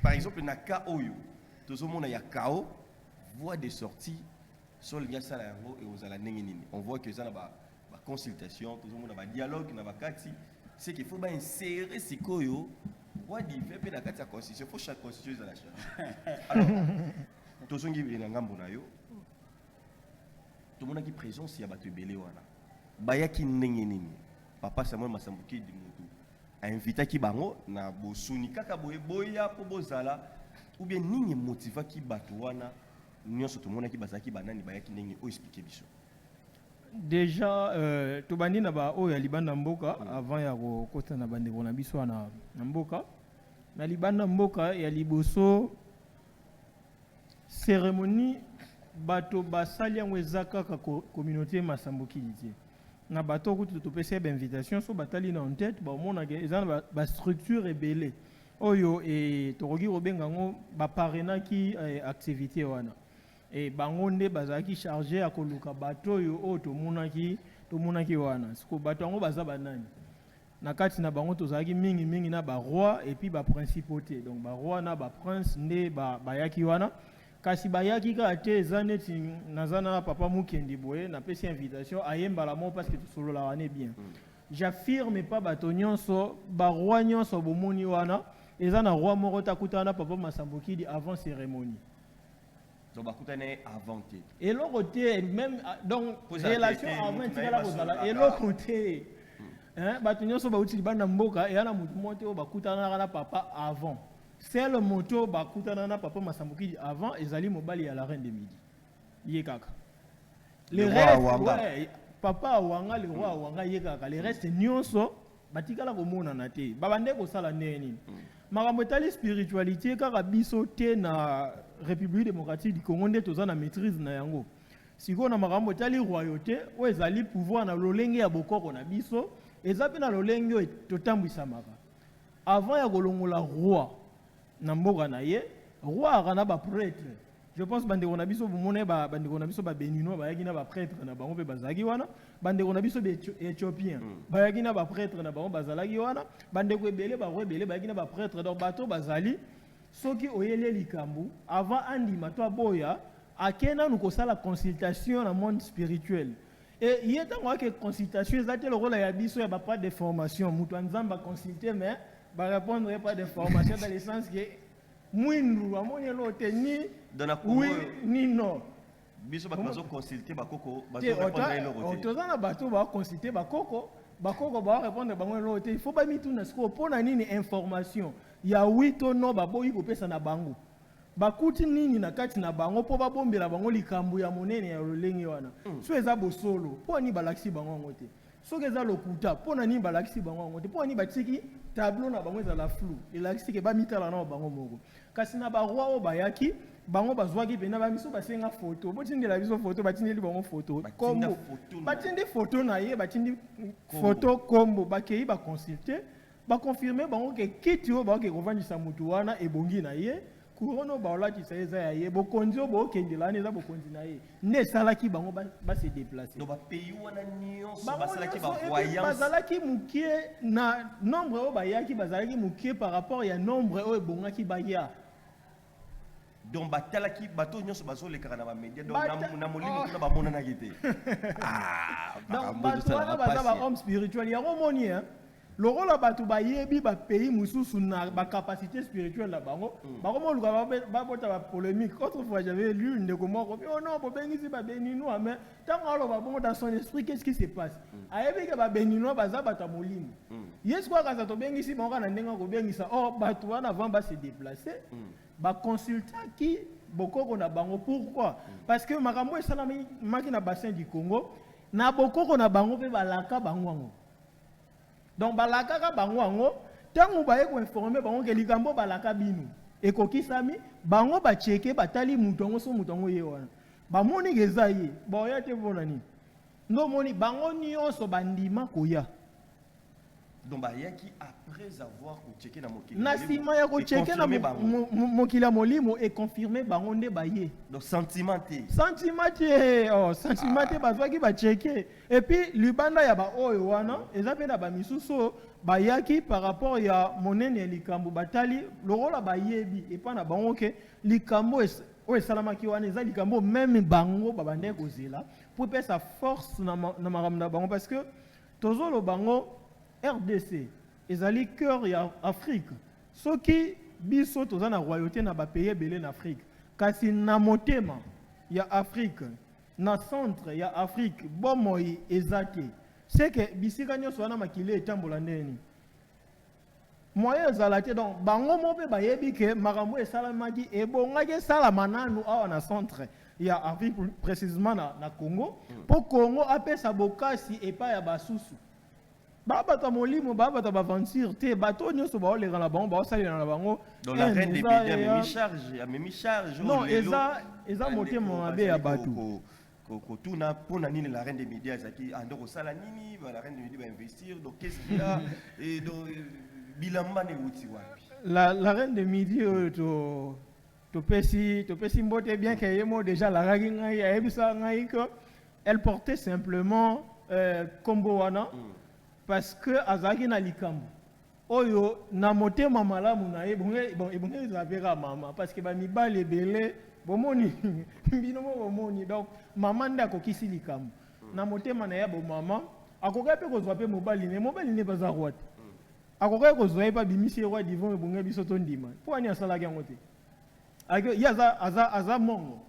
par exemple, na ka oyo, tout le monde a KO, voie de sortie sur le Yasalango et aux Alanenini. On voit que ça n'a pas consultation, tout le monde a dialogue, n'a pas kati. C'est qu'il faut bien insérer ces koyo, voie d'hiver, puis la kati la constitution, il faut chaque constitution dans la chambre. Alors, tout le monde qui est dans Gambonayo, tout le monde qui est présent, s'il y a battu belé wana. Bayaki ndenge nini papa Samuel Masambuki di mutu a invité ki bango na bosuni kaka boya po bozala ou bien nini motiva ki bato wana nyonso to mona ki bazaki banani bayaki ndenge o expliquer biso. Déjà tobandi na ba oyo ya libanda mboka avant ya kokota na bande bona biso na mboka na libanda mboka ya liboso cérémonie bato basali yango ezaka ka communauté Masambuki di na bato kutu to pese ba invitation so batali na en tête ba mona ke ezana ba structure ebele oyo et torogi robenga ngo ba parena ki activité wana et bango nde bazaki chargé à koluka bato yo o to monaki wana siko bato ngo baza banani na kati na bango tozaki mingi na ba roi et puis ba principauté donc ba roi na ba prince nde ba yaki wana kasi bayaki ka te ezaneti nazana papa mukendi boye na pesi invitation ayemba la mo parce que tout solo la wane bien j'affirme pas bato nyonso ba roi nyonso bomoni wana ezana roi moko takutana papa Masambuki di avant cérémonie donc bakutane avant te et l'autre côté même donc relation avant tikala kozala et l'autre côté hein bato nyonso ba uti bana mboka et ana mutu mote o bakutana na papa avant. C'est le moto bakutana na papa Masambuki avant ezali mobali à la reine de midi. Yekaka. Le reste ouais, papa wanga le roi wanga yekaka. Le reste nyonso batikala komona na te. Babande ko sala neni. Makambo tali spiritualité kaka biso te na République démocratique du Congo nde toza na maîtrise na yango. Siko na makambo tali royauté o ezali pouvoir na lolenge ya bokoko na biso ezapi na lolenge o totambwisa maka. Avant ya kolongola roi Namboka na ye roi akana ba prêtre je pense bande kona biso bomone ba bande kona biso ba béninois ba yaki na ba prêtre na bango pe bazaki wana bande kona biso be éthiopien ba yaki na ba prêtre na bango bazalaki wana bande ko ebele ba roi ebele ba yaki na ba prêtre donc bato bazali soki oyele likambu avant andima to boya akena nuko sala consultation na monde spirituel et il y a tant que consultation ça le rôle ya biso ya ba pas de formation mutu nzamba consulter mais ba répondre pas d'informations dans le sens que mwindu amoni lote ni dans la oui ni non biso ba consulter ba koko ba répondre lote tozana bato ba consulter ba koko ba répondre bango lote il faut ba mituna siko pona nini information ya wito no ba boyi ko pesa na bango bakuti nini na kati na bango po ba bombela bango likambu ya monene ya lolenge wana so eza bosolo po ni balakisi bango ngote so eza lokuta po na ni balakisi bango ngote po ni batiki tableau na bango ezala flou elakisi ke ba mitala na bango moko kasi na ba roi o bayaki bango bazwaki pena ba miso basenga photo botindela biso photo batindeli bango photo kombo batindi photo na ye batindi photo kombo bakei ba consulter baconfirme bango ke kiti oyo baoke kovandisa mutu wana ebongi na ye couronne oyo baolatisa eza ya ye bokonzi oyo bookendela wana eza bokonzi na ye nde esalaki bango base déplace donc bapays wana nyonso bango basalaki nyonso, epi bavoyance bazalaki mokie na nombre oyo bayaki bazalaki mokie par rapport ya nombre oyo ebongaki baya donc batalaki bato nyonso bazolekaka na bamédia donc Bata- na molimo Oh. kuna bamonanaki te donc bato wana baza bahomme spirituel yango omoni lokola bato bayebi bapays mosusu na bacapacité spirituelle na bango bakomoluka babota bapolémique autrefois j'avais lu ndeko moko oh non bobengisi babéninois mais ntango aloba bongo dans son esprit qu'est-ce qui se passe ayebi ke babéninois baza bato ya molimo yesu kwakasa tobengisi bango na ndenge akobengisa or bato wana avant base déplace baconsultaki bokoko na bango pourquoi parce que makambo esalamaki na bassin du Congo na bokoko na bango mpe balaka bango yango donc balakaka bango yango ntango baye koinforme bango ke likambo balaka bino ekokisami bango bacheke batali mutu yango so mutu yango ye wana bamoni ke eza ye baoya te mpona nini ndomoni bango nyonso bandima koya donc bayaki après avoir kocheke na mokili na nsima ya kocheke na mokili ya molimo ekonfirme bango nde baye donc sentiment te sentiment te bazwaki bacheke epuis libanda ya baoyo wana eza mpe na bamisusu bayaki par rapport ya monene ya likambo batali lokola bayebi epa na bango ke likambo oyo esalamaki wana eza likambo meme bango babandaki kozela po epesa force na makambo na bango parce que tozoloba bango RDC ezali cœur ya Afrique soki biso toza na royauté na bapays ebele na Afrique kasi na motema ya Afrique na centre ya Afrique bomoi eza te c'est que bisika nyonso wana makili etambola ndeni moyen ezala te donc bango mo mpe bayebi ke makambo esalamaki ebongaki esalama nanu awa na centre ya Afrique précisément na Congo mpo Congo apesa bokasi epai ya basusu babato molimo babato baventure te bato nyonso baoleka na bango baosalela na bango donc la reine des médias amemi charge non eza motema mabe ya bato kotuna mpona nini la reine des médias ezalaki ande kosala nini la reine des médias bainvestir donc qu'est-ce qu'il a et donc bilamba na euti wapi la reine des midi oyo topesi mbote bien ke ye mo déjà alakaki ngai ayebisa ngai que elle portait simplement kombo wana parce que azalaki na likambo oyo na motema malamu na ye ebonge ezapeka mama parce que bamibali ebele bomoni bino mo bomoni donc mama nde akokisi likambo na motema na ye bomama akokaki mpe kozwa mpe mobali ne baza roi te akokaki kozwa ye mpe abimisi ye roi divon ebonge biso tondima mpo ani asalaki yango te ye aza mongo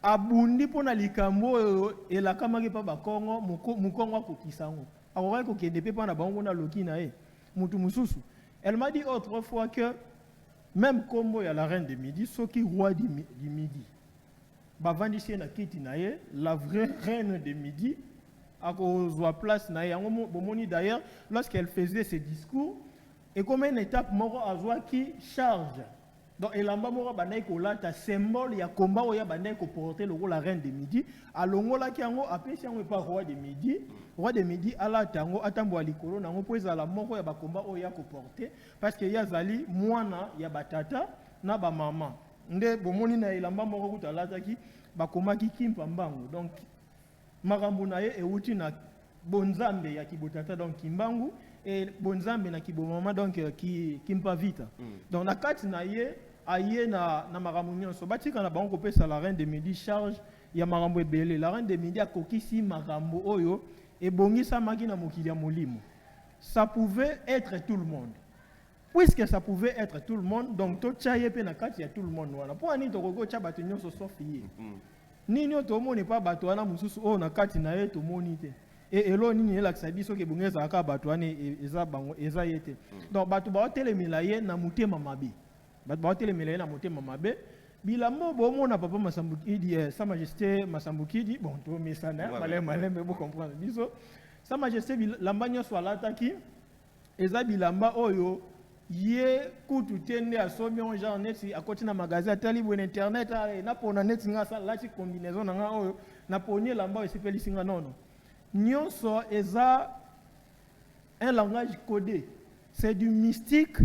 abundi mpo na likambo oyo elakamaki mpa bakongo mokongo akokisa yango akokaki kokende mpe mpa na bango na loki na ye mutu mosusu elle m'a dit autrefois que même kombo ya la reine de midi soki roi du midi bavandisi ye na kiti na ye la vraie reine de midi akozwa place na ye yango bomoni d'ailleurs lorsqu'elle faisait ses discours ekoma une étape moko azwaki charge donc elamba moko bandaki kolata symbole ya komba oyo bandaki koporte lokola reine de midi alongolaki yango apesi yango epa roi de midi alata yango atambola likolo nango mpo ezala moko ya bakomba oyo ya koporte parce que ye azali mwana ya batata na bamama nde bomoni na elamba moko kuta alataki bakomaki kimpa mbangu donc makambo na ye euti na bonzambe ya kibotata donc kimbangu et bonzambe na kibomama donc kimpa vita donc na kati na ye aye na makambo nyonso batika na bango kopesa la reine de midi charge ya makambo ebele la reine de midi akokisi makambo oyo ebongisamaki na mokili ya molimo ça pouvait être tout le monde puisque ça pouvait être tout le monde donc totya ye mpe na kati ya tout le monde wana mpo ani tokoki otya bato nyonso sauf ye nini oyo tomoni pa bato wana mosusu oyo na kati na ye tomoni te elo nini elakisa biso ke bongo ezalaka bato wana eza ye te donc bato baotelemela ye na motema mabe bato baotelemela ye na motema mabe bilamba bomona papa Masambukidi sa majesté Masambukidi bon tomesana malembe bocomprendre biso sa majesté bilamba nyonso alataki eza bilamba oyo ye kutu te nde asomi on genre neti akoti na magasin atali boye na internet napona neti nga asalati combinaison na nga oyo naponi elamba oyo esepelisi nga nono nyonso eza un langage codé. C'est du mystique,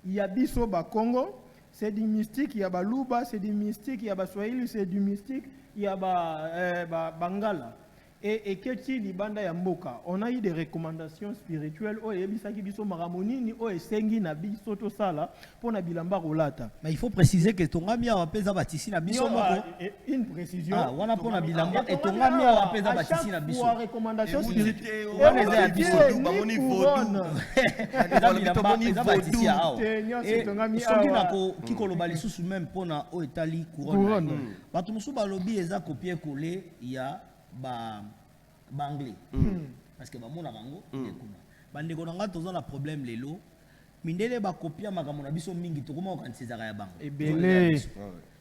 il y a Bisoba Congo, c'est du mystique, il y a Baluba, c'est du mystique, il y a Swahili, c'est du mystique, il y a Bangala. Et Keti Libanda Yamboka, on a eu des recommandations spirituelles. Oh, Ebisaki Biso Maramoni, ni Oh, Esengi Nabi Soto Sala, pour Nabilamba Rolata. Mais il faut préciser que Tongami a pesa batisi na biso moko. Une précision. Ah, wana pour Nabilamba et Tongami a pesa batisi na biso. Pour recommandations spirituelles. On les a dit Bamoni Vodou. Nabilamba pesa batisi a. Et soki nako kikoloba lisusu même pona o etali couronne. Bato musu balobi eza copier coller ya ba anglais parce que ba mona bango ekuna bandeko nanga toza na problème lelo mindele ba copia makambo na biso mingi to koma okanisezaka ya bango ebele.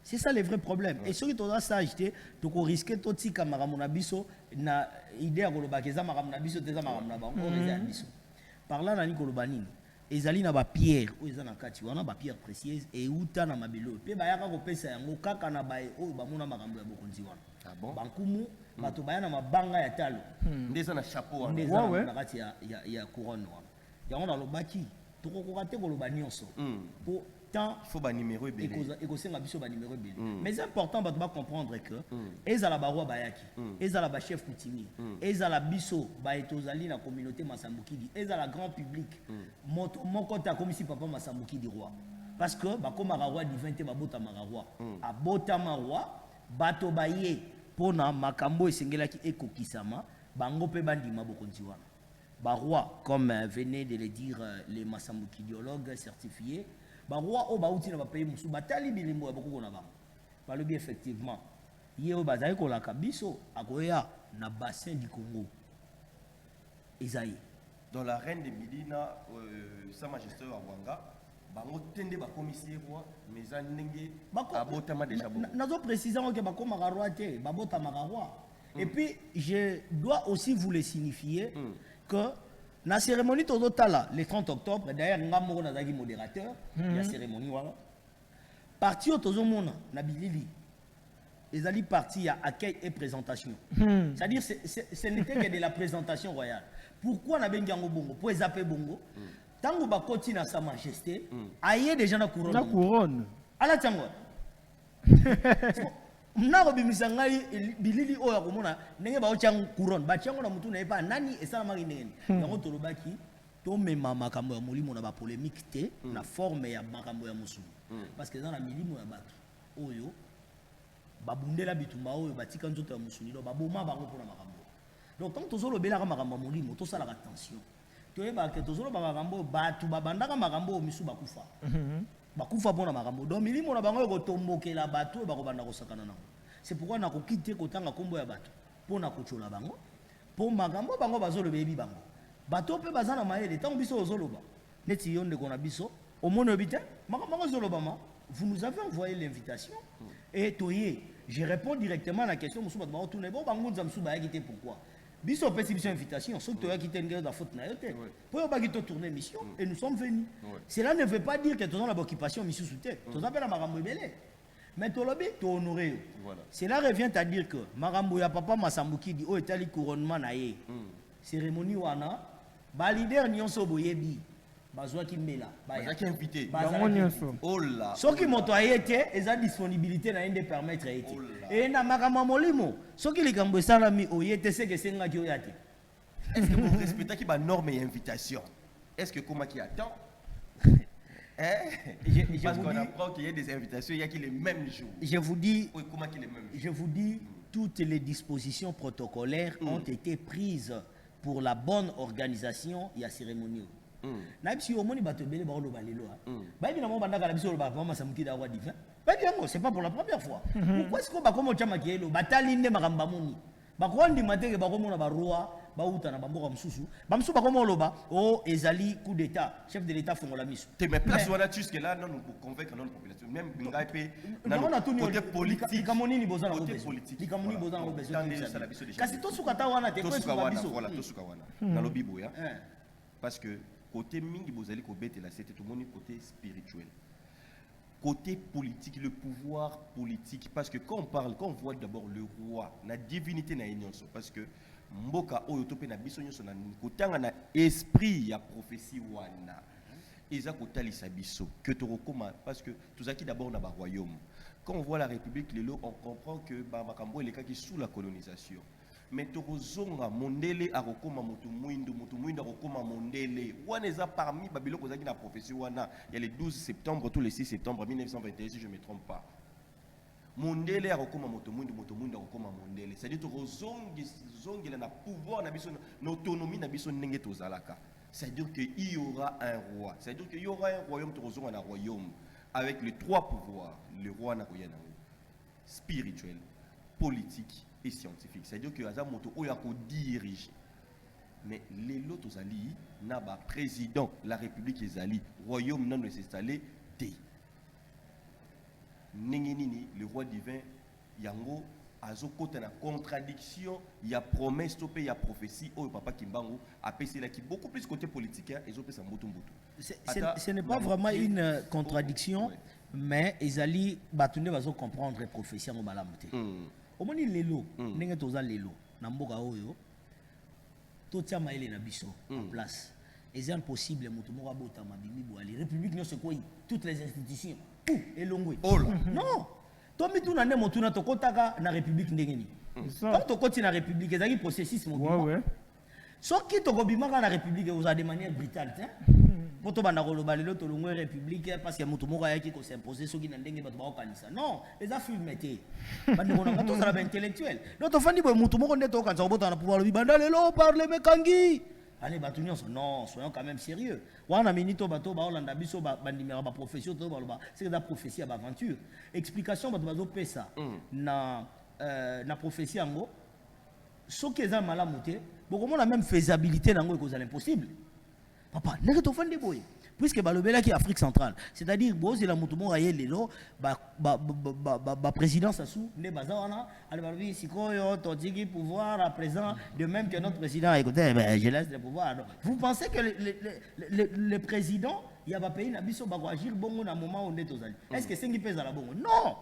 c'est ça le vrai problème et soki toza sage te toko risquer to tika makambo na biso na idée ya koloba keza makambo na biso teza makambo na bango reza biso par là nani koloba nini ezali na ba pierre o eza na kati wana ba pierre précieuse et uta na mabelo pe ba yaka kopesa yango kaka na ba o ba mona makambo ya bokonzi wana. Ah bon? Bankumu bato bayana mabanga ya talo ndeza na chapeau wana. ndeza na kati ya couronne wana yango na lobaki tokokoka te koloba nyonso po tant il faut ba numéro ebele ekosenga biso ba numéro ebele mais c'est important bato ba comprendre que ezala ba roi bayaki ezala ba chef coutumier ezala biso ba etozali na communauté Masambukidi ezala grand public moko ta komisi papa Masambukidi roi parce que ba komaka roi divin te babota maka roi abota ma roi bato baye pona makambo esengelaki ekokisama bango pe bandima bokonzi wana ba roi comme venait de le dire les Masambukidiologues certifiés ba roi o bauti na ba pays musu batali bilimbo ya bokoko na bango balobi effectivement ye o bazali kolaka biso akoya na bassin du Congo ezayi dans la reine de Midina sa majesté wa Wanga bango tende ba commissaire roi mais ça ndenge abotama déjà bon nazo préciser que ba komaka roi te babota maka roi et puis je dois aussi vous le signifier que la cérémonie tozotala le 30 octobre d'ailleurs ngamoko nazaki modérateur la cérémonie voilà parti tozomona na bilili ezali parti ya accueil et présentation c'est-à-dire ce n'était que de la présentation royale pourquoi na bengi yango bongo pour ezape bongo tango bakoti na sa majesté aye déjà na couronne ala tango mnako bimisa ngai bilili oyo akomona ndenge baotiango couronne batiango na mutu na epa nani esalamaki ndenge yango tolobaki tomema makambo ya molimo na bapolémique te na forme ya makambo ya mosulu parce que eza na milimo ya bato oyo babundela bitumba oyo batika nzoto ya mosulilo baboma bango mpona makambo donc tant tozolobelaka makambo ya molimo tosalaka attention toyebaka ke tozoloba makambo bato babandaka makambo oyo misu bakufa bakufa mpona makambo donc milimo na bango oyo kotombokela bato oyo bakobanda kosakana nango c'est pourquoi nakoki te kotanga nkombo ya bato mpona kotyola bango mpo makambo bango bazoloba yebi bango bato mpe baza na mayele ntango biso ozoloba neti yo ndeko na biso omoni oyebi te makambo yango ezolobama vous nous avez envoyé l'invitation et toye je réponds directement à la question mosusu bato baotuna bo bangunza mosusu bayaki te pourquoi biso opesi biso invitation soki toyaki te ndenge na faute na yo te po oyo baki totourne mission et nous sommes venus cela ne veut pas dire que toza na baoccupation misusu te toza mpe na makambo ebele mais tolobi tohonore yo cela revient à dire que makambo ya papa Masambukidi oyo etali couronnement na ye cérémonie wana balider nyonso boyebi bazwaki mbela bazaki invité bango nyonso oh là soki moto aye te eza disponibilité na ye nde permettre ye te e na makambo ya molimo soki likambo esalami oye te seke esengaki oya te est-ce que vous respectez ba norme et invitation est-ce que comment qui attend parce qu'on apprend qu'il y a des invitations il y a qui les mêmes jours je vous dis oui comment qui les mêmes jours je vous dis toutes les dispositions protocolaires ont été prises pour la bonne organisation ya cérémonie na biso omoni bato ebele baoloba lelo bayebi na mo bandaka na biso oloba papa Masambukidi roi divin bayebi yango c'est pas pour la première fois pourquoi est-ce que bakoma otiamaki yelo batali nde makambo bamoni bakondima teke bakomona baroi bauta na bamboka mosusu bamosusu bakoma oloba o ezali coup d'état chef de l'état fongola miso te mais place wana jusque là non nous convaincre notre population même ngai pe côté politique likambo nini boza na côté politique likambo nini boza na besoin kasi tosuka tosuka ta wana te tosuka wana voilà tosuka wana na lobi boya parce que côté mingi bozali kobetela c'était tout moni côté spirituel côté politique, le pouvoir politique, parce que quand on voit d'abord le roi, la divinité na nyonso, parce que mboka oyo topé na biso nyonso na kotanga na esprit ya prophétie wana. Eza kotalisa biso que torokoma, parce que tout ça qui d'abord na ba royaume. Quand on voit la République lelo, on comprend que ba makambo eleka qui sous la colonisation. Mais torozonga mondele arokoma motu mwindu arokoma mondele. Wana eza parmi babilo kozaki na prophétie wana. Il y a le 12 septembre tous les 6 septembre 1921 si je ne me trompe pas. Mondele arokoma motu mwindu arokoma mondele. C'est-à-dire torozongi na pouvoir na biso na autonomie na biso ndenge tozalaka. C'est-à-dire qu'il y aura un roi. C'est-à-dire qu'il y aura un royaume torozonga na royaume avec les trois pouvoirs, le roi na koyana spirituel, politique et scientifique. C'est-à-dire que Aza Moto Oyako dirige. Mais les autres alliés, n'a pas président, la République est alliée, royaume non s'installer, té. Nengenini, le roi divin, Yango, Azo côté la contradiction, il y a promesse, il y a prophétie, oh papa Kimbango, a PC là qui beaucoup plus côté politique, et ils ont Moto. Ce n'est pas vraiment une contradiction, mais ils allaient comprendre la prophétie en Balamute. Au moins, les lots, n'est pas les lots. Namboka Oyo, tout ça m'a na biso en place. Et c'est impossible, Moutoumora Bota, Mabimi Bouali, République, non, c'est quoi, toutes les institutions, tout, et l'ongoué. Non, toi, mais tout n'a pas mon tokotaka na République ndengeni. Quand tu continues la République, il y a un processus. Ce qui est au la République, vous avez de manière brutale. Pour tout le monde, la République, parce que Moutoumora qui s'est imposé, ceux qui n'ont pas de non, les affaires mettaient. Tous les intellectuels. Notre famille, Moutoumora n'est pas en pouvoir lui parler, Mekangi. Allez, non, soyons quand même sérieux. On a minito bateau, Hollanda biso, bandimera profession, c'est la prophétie à aventure. Explication, bateau pesa na prophétie en gros. Ce qui est malamuté, beaucoup la même faisabilité dans cause de l'impossible. Papa, n'est-ce pas fan de boy? Puisque balobela qui est Afrique centrale, c'est-à-dire bon c'est la moutoumon raye lelo, présidence à sous, ne bazawana, alors si quoi tandis pouvoir à présent de même que notre président. Écoutez, je laisse le pouvoir. Vous pensez que le président, il y a pas pays n'abisso bagwagir bon à moment où on est aux alliés. Est-ce que c'est qui pèse à la bon? Non.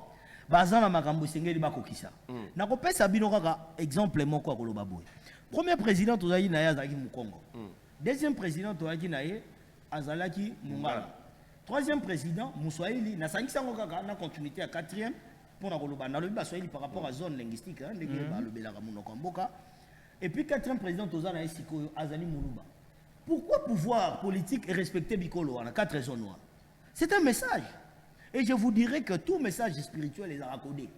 Bazana makambo sengeli bakokisa. Na ko pesa bino kaka exemple moko akoloba boy. Premier président tozali na ya zaki mu Congo. Deuxième président tozali na ye Azalaki Mungala. Troisième président, Moussoaili, na sangisango kaka na continuité à quatrième pour na koloba na lobi Baswahili par rapport à zone linguistique hein, ndenge ba lobela ka munoko mboka. Et puis quatrième président tozana esiko Azali Muluba. Pourquoi pouvoir politique et respecter Bikolo en quatre raisons noires? C'est un message. Et je vous dirais que tout message spirituel est raccordé.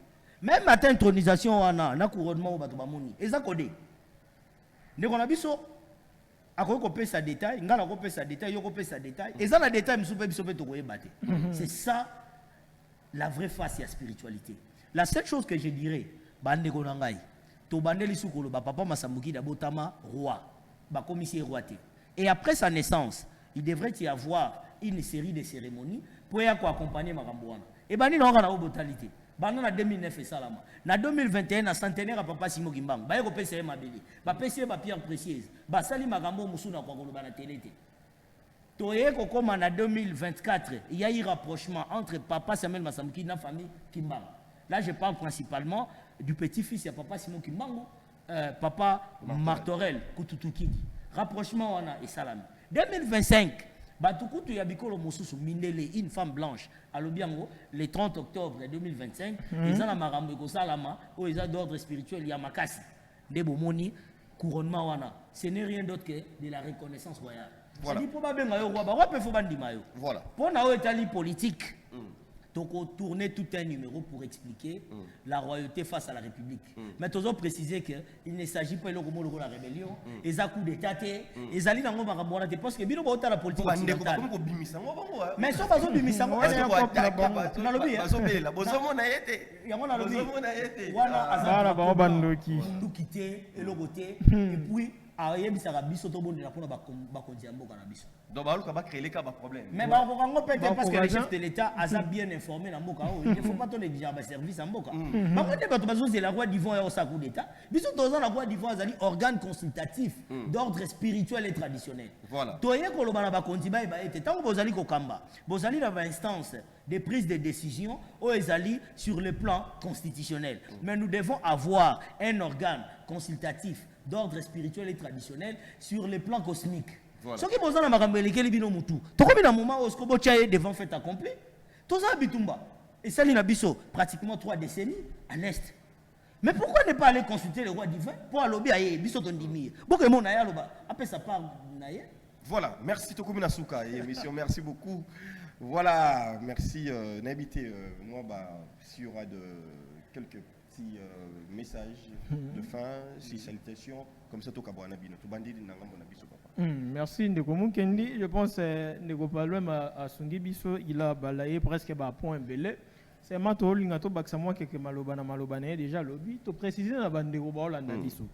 Même à intronisation na couronnement au Batobamoni, est raccordé. Ne qu'on a biso sa détail, sa détail, sa détail. Et ça, la détail, c'est ça la vraie face à la spiritualité. La seule chose que je dirais, papa Masamouki d'Abotama, roi, commissaire royauté. Et après sa naissance, il devrait y avoir une série de cérémonies pour accompagner Marambouana. Et ben, il y a une brutalité. En 2009 et salama. En 2021, na centenaire à papa Simo Kimbang. Ba yoko pesa mabeli. Ba pesa ba pierre précieuse. Ba sali magambo musuna kwa koloba na télé. Toye ko comme en 2024, il y a eu rapprochement entre papa Samuel Masamouki et la famille Kimbang. Là, je parle principalement du petit-fils de papa Simon Kimbang, papa Martorel Kututukidi. Rapprochement wana et salami. 2025. Batukutu Yabikolo Mosusu Mindele, une femme blanche, à l'Obiango, le 30 octobre 2025, ils ont la marambo salama, où ils ont d'ordre spirituel, Yamakasi, Debomoni, couronnement wana. Ce n'est rien d'autre que de la reconnaissance royale. Voilà. C'est probablement voilà. Pour nous, État politique, donc on tournait tout un numéro pour expliquer la royauté face à la République. Mais tu as précisé qu'il ne s'agit pas de la rébellion, les coups d'État, les alliés dans le parce que bien la politique occidentale. Mais ça va être bimisango. Et puis ayebisaka biso tobondela mpona bakonzi ya mboka na biso. Donc baluka ba créer les cas ba problème. Mais bakokango peut-être parce que le Bah, chef de l'État a ça bien informé na mboka. Il ne faut pas ton négliger ba service en mboka. Bango te bato bazo la roi d'Ivoire au sa coup d'État. Biso toza la roi d'Ivoire azali organe consultatif d'ordre spirituel et traditionnel. Voilà. Toye koloba na bakonzi ba ete tango bozali kokamba. Bozali na ba instance de prise de décision au ezali sur le plan constitutionnel. Mais nous devons avoir un organe consultatif d'ordre spirituel et traditionnel sur le plan cosmique. Voilà. Ce qui est dans makambo elekeli bino mutu. Tokomi na moment où ce ko chaye devant fait accompli. Toza bitumba. Et ça li na biso pratiquement 3 décennies en est. Mais pourquoi ne pas aller consulter le roi divin pour alobi aye biso tondimi. Boko mo na ya loba après ça part na ye. Voilà, merci Tokomi Nasuka et émission, merci beaucoup. Voilà, merci Nabité. Moi, s'il y aura quelques petits messages de fin, si salutations, comme ça, Tokaboa Nabino, Tobandi Nangambo Nabiso Papa. Merci Ndeko Mukendi. Je pense que Ndeko Palwem à Sungi Biso, il a balayé presque un point belé. C'est maintenant Lingato Baksamoa qui est malobana malobana déjà lobby. Tu précises la bande de Robaolanda Biso.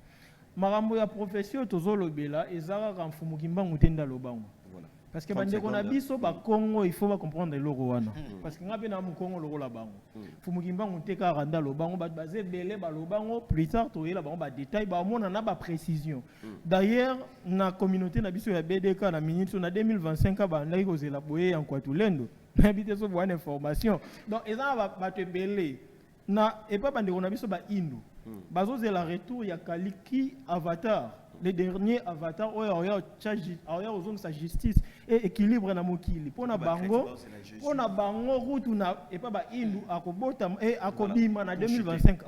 Marambo ya profession tozo lobela ezara ramfumukimba ngutenda lobango. Voilà. Parce que bande ko na biso ba Congo il faut ba comprendre le wana. Parce que ngabe na mu Congo lo la bango. Fumukimba nguteka randa lobango ba basé belé ba lobango plus tard to yela bango ba détail ba mona na ba précision. D'ailleurs na communauté na biso ya BDK na minute na 2025 ba ndaki ko zela boye en Kwatulendo. Na bité so bonne information. Donc ezara ba te belé na et pas bande ko na biso ba indu. Bazo c'est la retour il y a Kaliki Avatar les derniers avatars oya aux sa justice et équilibre na mokili pona bango route na et pas ba indu akobota et akobima na 2025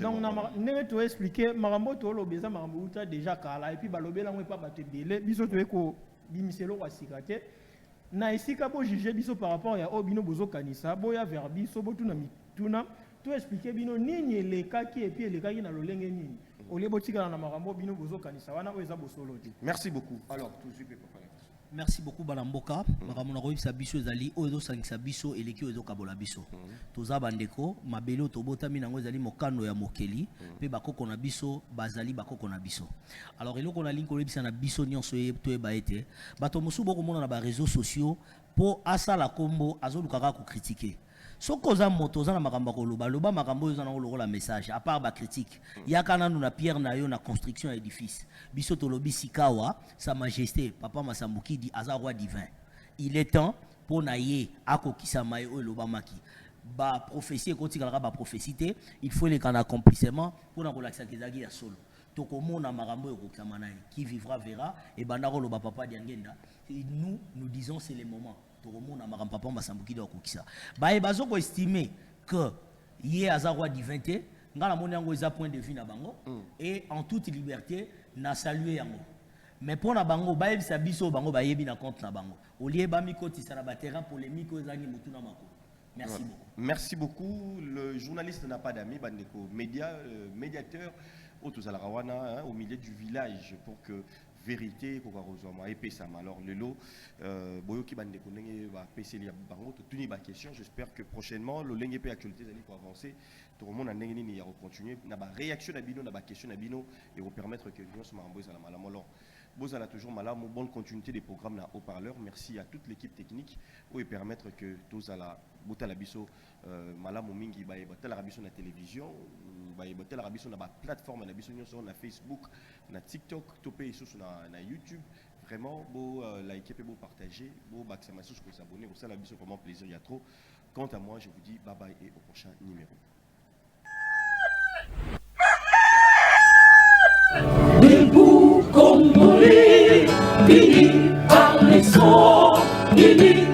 donc na ndenge to expliquer marambo to lobeza marambo uta déjà kala et puis ba lobela ngo pas ba te belé biso to eko bimiselo wa sikate na esika bo juger biso par rapport ya obino bozo kanisa boya vers biso botuna mituna tout expliquer bino nini les cas qui et puis les cas qui na lolenge nini ole botika na makambo bino bozo kanisa wana oza bosolo te. Merci beaucoup. Alors tout de suite papa. Merci beaucoup Balamboka. Makambo na koyebisa biso ezali oyo sangisa biso eleki oyo kabola biso. Toza bandeko mabelo tobota minango ezali mokano ya mokeli pe bakoko na biso bazali bakoko na biso. Alors eloko na link koyebisa na biso nyonso to eba ete bato mosu boko mona na ba réseaux sociaux po asala kombo azolukaka ko critiquer. Sokoza moto za na makambo ko loba makambo za na lokola message à part ba critique yakana nous na pierre na yo na construction édifice biso to lobi sikawa sa majesté papa Masambuki di aza roi divin il est temps pour na ye akokisa mai o loba maki ba prophétie ko tikala ba prophétie il faut les kan accomplissement pour na kolakisa kezaki ya solo to komona makambo yo kokama na qui vivra verra et bandako loba papa diangenda nous disons c'est le moment. Tout le monde a marqué papa Masambuki de Okukisa. Bah bazo ko estimer que hier aza roi divinité, ngala moni yango eza point de vue na bango et en toute liberté na saluer yango. Mais pour na bango ba yebisa biso bango ba yebi na compte na bango. Olie ba mikoti sala ba terrain polémique ezangi mutu na mako. Merci beaucoup. Merci beaucoup. Le journaliste n'a pas d'amis, bandeko médiateur au milieu du village pour que vérité pour Rosoma et Pessama. Alors le lot boyoki bande konenge va PC li bango to tuni ba question. J'espère que prochainement le lenge pe actualité zali pour avancer. Tout le monde a ndenge ni ya continuer na ba réaction na bino na ba question na bino et vous permettre que nous sommes en la malamo. Alors Bozala toujours malamo bonne continuité des programmes na haut-parleur. Merci à toute l'équipe technique et permettre que tous à la botala biso malamo mingi ba botala rabiso na télévision ba botala rabiso na ba plateforme na biso nyonso na Facebook na TikTok topé sous na YouTube. Vraiment beau liker et beau partager beau baxama sous pour s'abonner au ça la biso vraiment plaisir il y a trop. Quant à moi je vous dis bye bye et au prochain numéro. Debout Congolais, unis par les sons, unis